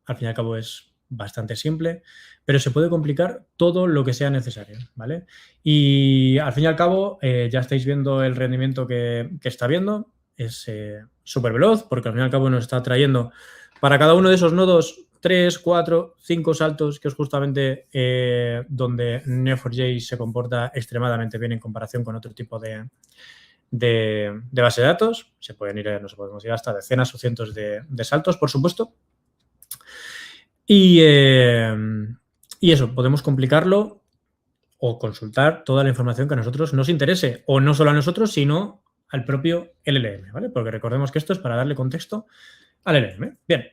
al fin y al cabo es bastante simple, pero se puede complicar todo lo que sea necesario, ¿vale? Y al fin y al cabo ya estáis viendo el rendimiento que está viendo, es súper veloz porque al fin y al cabo nos está trayendo para cada uno de esos nodos 3, 4, 5 saltos, que es justamente donde Neo4j se comporta extremadamente bien en comparación con otro tipo de base de datos. Se pueden ir, no se podemos ir hasta decenas o cientos de saltos, por supuesto. Y eso, podemos complicarlo o consultar toda la información que a nosotros nos interese, o no solo a nosotros, sino al propio LLM, ¿vale? Porque recordemos que esto es para darle contexto al LLM. Bien.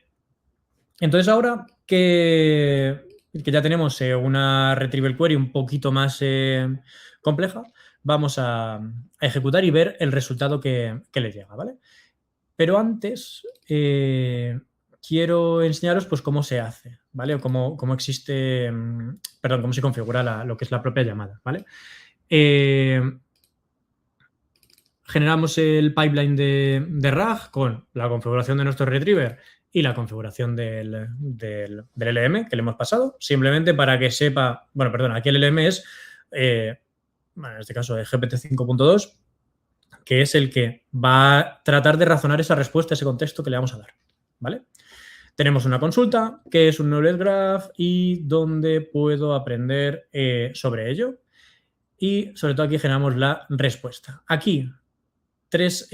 Entonces ahora que ya tenemos una retrieval query un poquito más compleja, vamos a ejecutar y ver el resultado que le llega, ¿vale? Pero antes quiero enseñaros pues cómo se hace, ¿vale? O cómo existe, perdón, cómo se configura lo que es la propia llamada, ¿vale? Generamos el pipeline de RAG con la configuración de nuestro retriever y la configuración del LLM que le hemos pasado, simplemente para que sepa, bueno, perdón, aquí el LLM es, bueno, en este caso es GPT 5.2, que es el que va a tratar de razonar esa respuesta, ese contexto que le vamos a dar, ¿vale? Tenemos una consulta, que es un knowledge graph y donde puedo aprender sobre ello. Y sobre todo aquí generamos la respuesta. Aquí, tres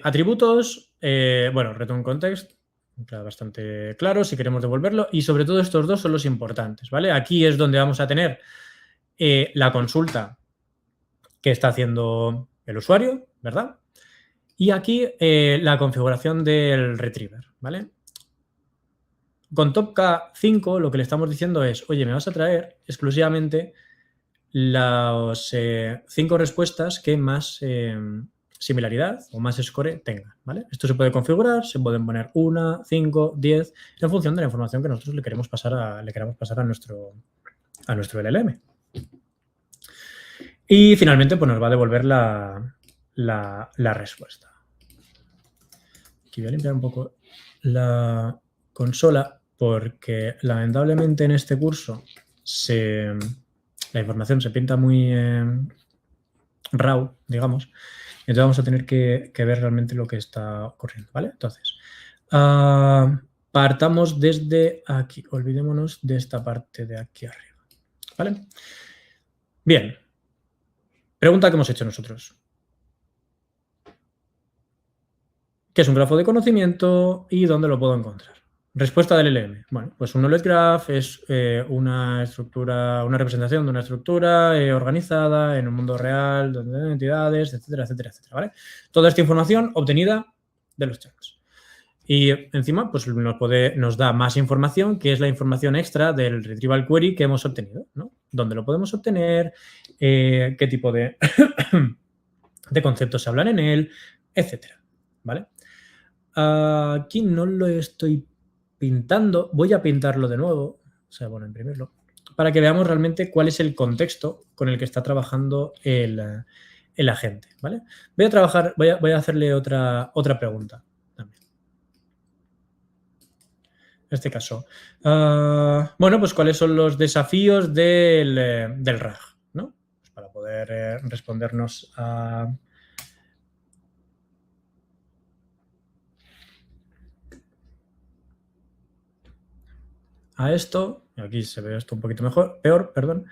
atributos. Bueno, return context, bastante claro si queremos devolverlo. Y sobre todo estos dos son los importantes, ¿vale? Aquí es donde vamos a tener la consulta que está haciendo el usuario, ¿verdad? Y aquí la configuración del retriever, ¿vale? Con TopK5 lo que le estamos diciendo es, oye, me vas a traer exclusivamente las 5 respuestas que más similaridad o más score tengan, ¿vale? Esto se puede configurar, se pueden poner 1, 5, 10, en función de la información que nosotros le queramos pasar a nuestro LLM. Y finalmente, pues nos va a devolver la respuesta. Aquí voy a limpiar un poco la consola porque lamentablemente en este curso la información se pinta muy raw, digamos. Entonces vamos a tener que ver realmente lo que está ocurriendo, ¿vale? Entonces, partamos desde aquí. Olvidémonos de esta parte de aquí arriba, ¿vale? Bien. Pregunta que hemos hecho nosotros. ¿Qué es un grafo de conocimiento y dónde lo puedo encontrar? Respuesta del LM. Bueno, pues un knowledge graph es una estructura, una representación de una estructura organizada en un mundo real, donde hay entidades, etcétera, etcétera, etcétera, ¿vale? Toda esta información obtenida de los chunks. Y encima, pues nos da más información, que es la información extra del retrieval query que hemos obtenido, ¿no? ¿Dónde lo podemos obtener? ¿Qué tipo de, de conceptos se hablan en él? Etcétera, ¿vale? Aquí no lo estoy pintando. Voy a pintarlo de nuevo. O sea, bueno, imprimirlo. Para que veamos realmente cuál es el contexto con el que está trabajando el agente, ¿vale? Voy a hacerle otra pregunta también. En este caso. Bueno, pues cuáles son los desafíos del RAG, ¿no? Pues para poder respondernos a esto. Aquí se ve esto un poquito peor, perdón.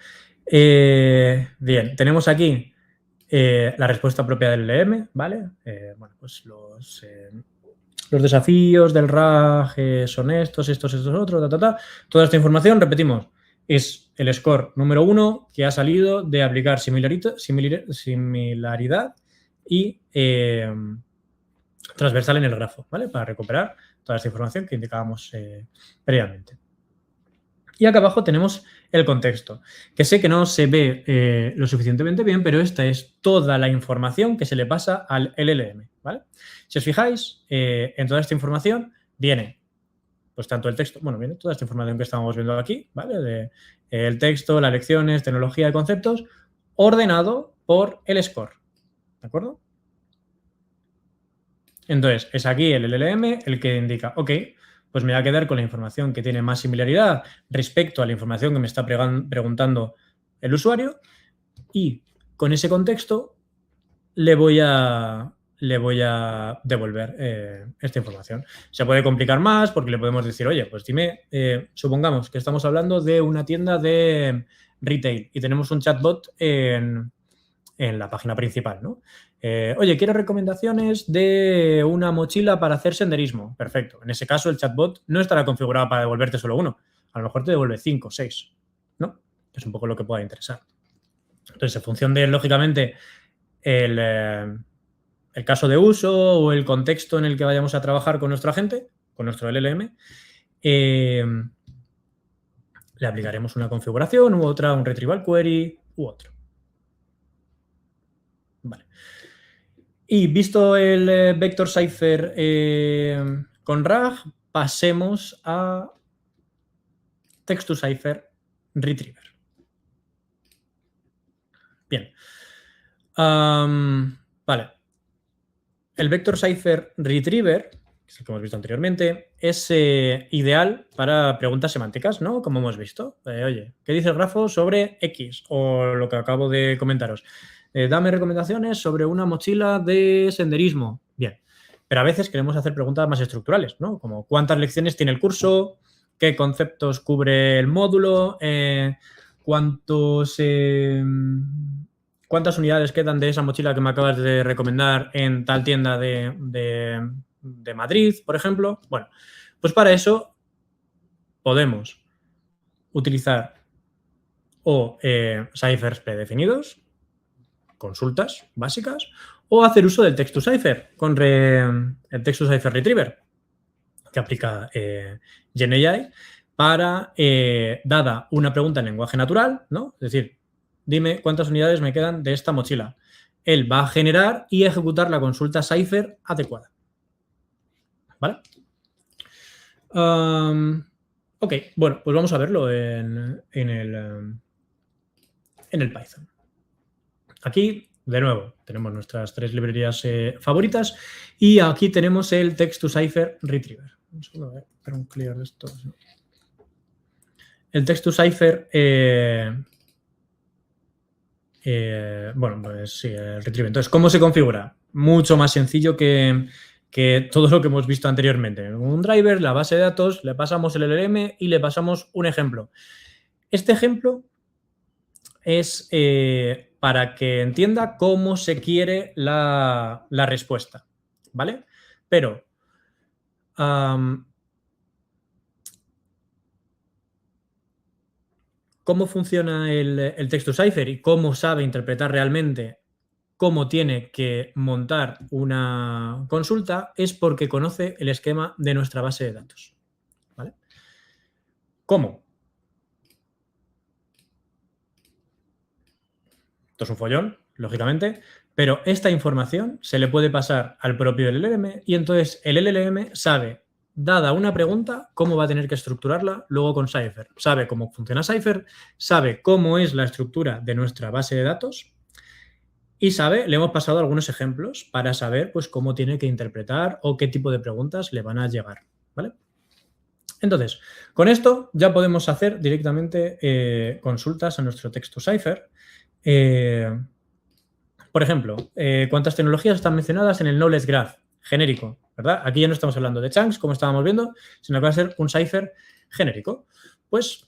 Bien, tenemos aquí la respuesta propia del LM, ¿vale? Bueno, pues los desafíos del RAG son estos, otros, Toda esta información, repetimos, es el score número 1 que ha salido de aplicar similaridad y transversal en el grafo, ¿vale? Para recuperar toda esta información que indicábamos previamente. Y acá abajo tenemos el contexto, que sé que no se ve lo suficientemente bien, pero esta es toda la información que se le pasa al LLM, ¿vale? Si os fijáis, en toda esta información viene, pues tanto el texto, bueno, viene toda esta información que estamos viendo aquí, ¿vale? El texto, las lecciones, tecnología de conceptos, ordenado por el score, ¿de acuerdo? Entonces, es aquí el LLM el que indica, ok, pues me voy a quedar con la información que tiene más similaridad respecto a la información que me está preguntando el usuario y con ese contexto le voy a devolver esta información. Se puede complicar más porque le podemos decir, oye, pues dime, supongamos que estamos hablando de una tienda de retail y tenemos un chatbot en la página principal, ¿no? Oye, quiero recomendaciones de una mochila para hacer senderismo. Perfecto. En ese caso, el chatbot no estará configurado para devolverte solo uno. A lo mejor te devuelve 5 o 6, ¿no? Es un poco lo que pueda interesar. Entonces, en función de, lógicamente, el caso de uso o el contexto en el que vayamos a trabajar con nuestro agente, con nuestro LLM, le aplicaremos una configuración u otra, un retrieval query u otro. Vale. Y visto el vector cipher con RAG, pasemos a text to cipher retriever. Bien. Vale. El vector cipher retriever, que es el que hemos visto anteriormente, es ideal para preguntas semánticas, ¿no? Como hemos visto. Oye, ¿qué dice el grafo sobre X? O lo que acabo de comentaros. Dame recomendaciones sobre una mochila de senderismo. Bien. Pero a veces queremos hacer preguntas más estructurales, ¿no? Como ¿cuántas lecciones tiene el curso? ¿Qué conceptos cubre el módulo? ¿Cuántas unidades quedan de esa mochila que me acabas de recomendar en tal tienda de Madrid, por ejemplo? Bueno, pues para eso podemos utilizar ciphers predefinidos, consultas básicas, o hacer uso del text-to-cipher con el text-to-cipher retriever que aplica GenAI para, dada una pregunta en lenguaje natural, ¿no? Es decir, dime cuántas unidades me quedan de esta mochila. Él va a generar y ejecutar la consulta cipher adecuada. ¿Vale? Ok, bueno, pues vamos a verlo en el Python. Aquí, de nuevo, tenemos nuestras 3 librerías favoritas y aquí tenemos el text-to-cipher retriever. Un segundo, voy a hacer un clear de esto. El text-to-cipher, bueno, pues sí, el retriever. Entonces, ¿cómo se configura? Mucho más sencillo que todo lo que hemos visto anteriormente. Un driver, la base de datos, le pasamos el LLM y le pasamos un ejemplo. Este ejemplo es para que entienda cómo se quiere la respuesta, ¿vale? Pero cómo funciona el text-to-cipher y cómo sabe interpretar realmente cómo tiene que montar una consulta es porque conoce el esquema de nuestra base de datos, ¿vale? ¿Cómo? Esto es un follón, lógicamente, pero esta información se le puede pasar al propio LLM y entonces el LLM sabe, dada una pregunta, cómo va a tener que estructurarla luego con Cypher. Sabe cómo funciona Cypher, sabe cómo es la estructura de nuestra base de datos y sabe, le hemos pasado algunos ejemplos para saber pues, cómo tiene que interpretar o qué tipo de preguntas le van a llegar, ¿vale? Entonces, con esto ya podemos hacer directamente consultas a nuestro text-to-cipher. Por ejemplo, ¿cuántas tecnologías están mencionadas en el Knowledge Graph genérico? ¿Verdad? Aquí ya no estamos hablando de chunks, como estábamos viendo, sino que va a ser un cipher genérico. Pues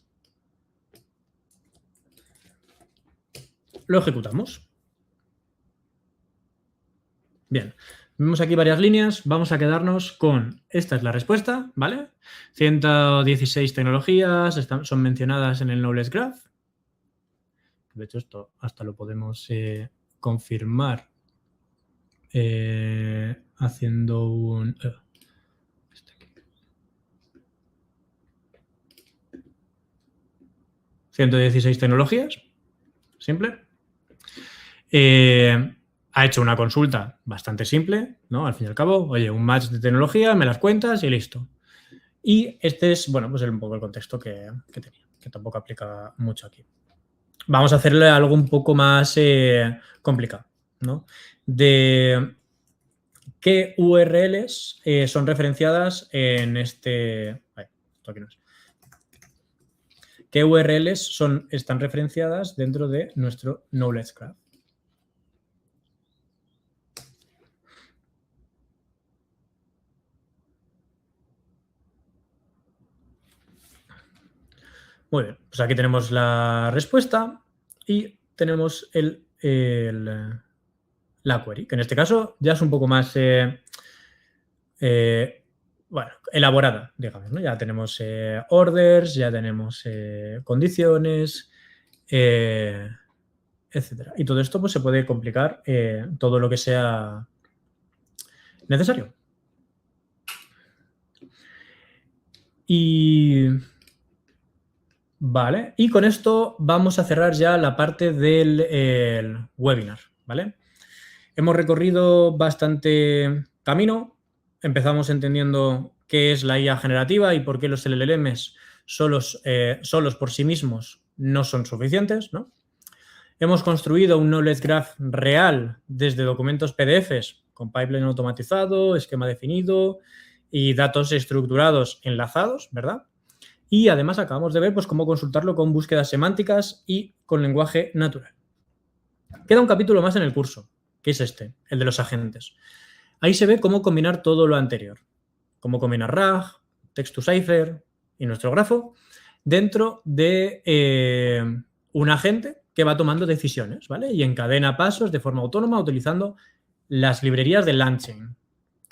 lo ejecutamos. Bien, vemos aquí varias líneas, vamos a quedarnos con, esta es la respuesta, ¿vale? 116 tecnologías son mencionadas en el Knowledge Graph. De hecho, esto hasta lo podemos confirmar haciendo un... 116 tecnologías, simple. Ha hecho una consulta bastante simple, ¿no? Al fin y al cabo, oye, un match de tecnología, me las cuentas y listo. Y este es, bueno, pues un poco el contexto que tenía, que tampoco aplica mucho aquí. Vamos a hacerle algo un poco más complicado, ¿no? De qué URLs son referenciadas en este... esto aquí no es. ¿Qué URLs están referenciadas dentro de nuestro Knowledge Graph? Muy bien, pues aquí tenemos la respuesta y tenemos la query, que en este caso ya es un poco más bueno, elaborada, digamos, ¿no? Ya tenemos orders, ya tenemos condiciones, etcétera. Y todo esto pues, se puede complicar todo lo que sea necesario. Y vale, y con esto vamos a cerrar ya la parte del webinar, ¿vale? Hemos recorrido bastante camino. Empezamos entendiendo qué es la IA generativa y por qué los LLMs solos por sí mismos no son suficientes, ¿no? Hemos construido un knowledge graph real desde documentos PDFs con pipeline automatizado, esquema definido y datos estructurados enlazados, ¿verdad? Y además acabamos de ver pues, cómo consultarlo con búsquedas semánticas y con lenguaje natural. Queda un capítulo más en el curso, que es este, el de los agentes. Ahí se ve cómo combinar todo lo anterior. Cómo combinar RAG, text-to-cipher y nuestro grafo dentro de un agente que va tomando decisiones, ¿vale? Y encadena pasos de forma autónoma utilizando las librerías de LangChain.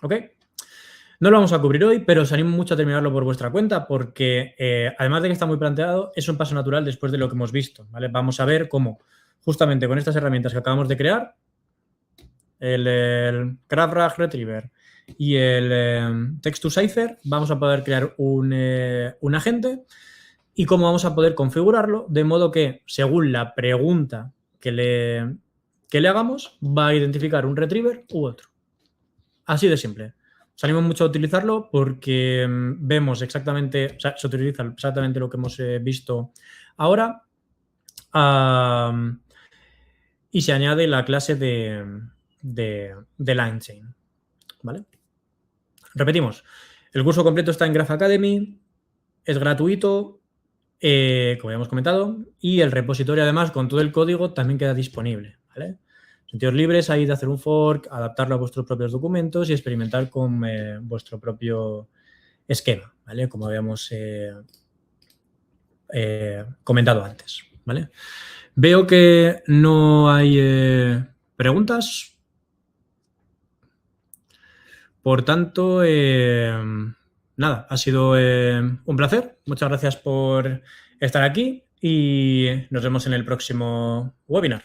¿Ok? No lo vamos a cubrir hoy, pero os animo mucho a terminarlo por vuestra cuenta porque, además de que está muy planteado, es un paso natural después de lo que hemos visto, ¿vale? Vamos a ver cómo, justamente con estas herramientas que acabamos de crear, el GraphRag Retriever y el Text-to-Cipher, vamos a poder crear un agente y cómo vamos a poder configurarlo de modo que, según la pregunta que le hagamos, va a identificar un retriever u otro. Así de simple. Os animo mucho a utilizarlo porque vemos exactamente, o sea, se utiliza exactamente lo que hemos visto ahora y se añade la clase de LangChain, ¿vale? Repetimos, el curso completo está en Graph Academy, es gratuito, como ya hemos comentado, y el repositorio además con todo el código también queda disponible, ¿vale? Sentidos libres ahí de hacer un fork, adaptarlo a vuestros propios documentos y experimentar con vuestro propio esquema, ¿vale? Como habíamos comentado antes, ¿vale? Veo que no hay preguntas. Por tanto, nada, ha sido un placer. Muchas gracias por estar aquí y nos vemos en el próximo webinar.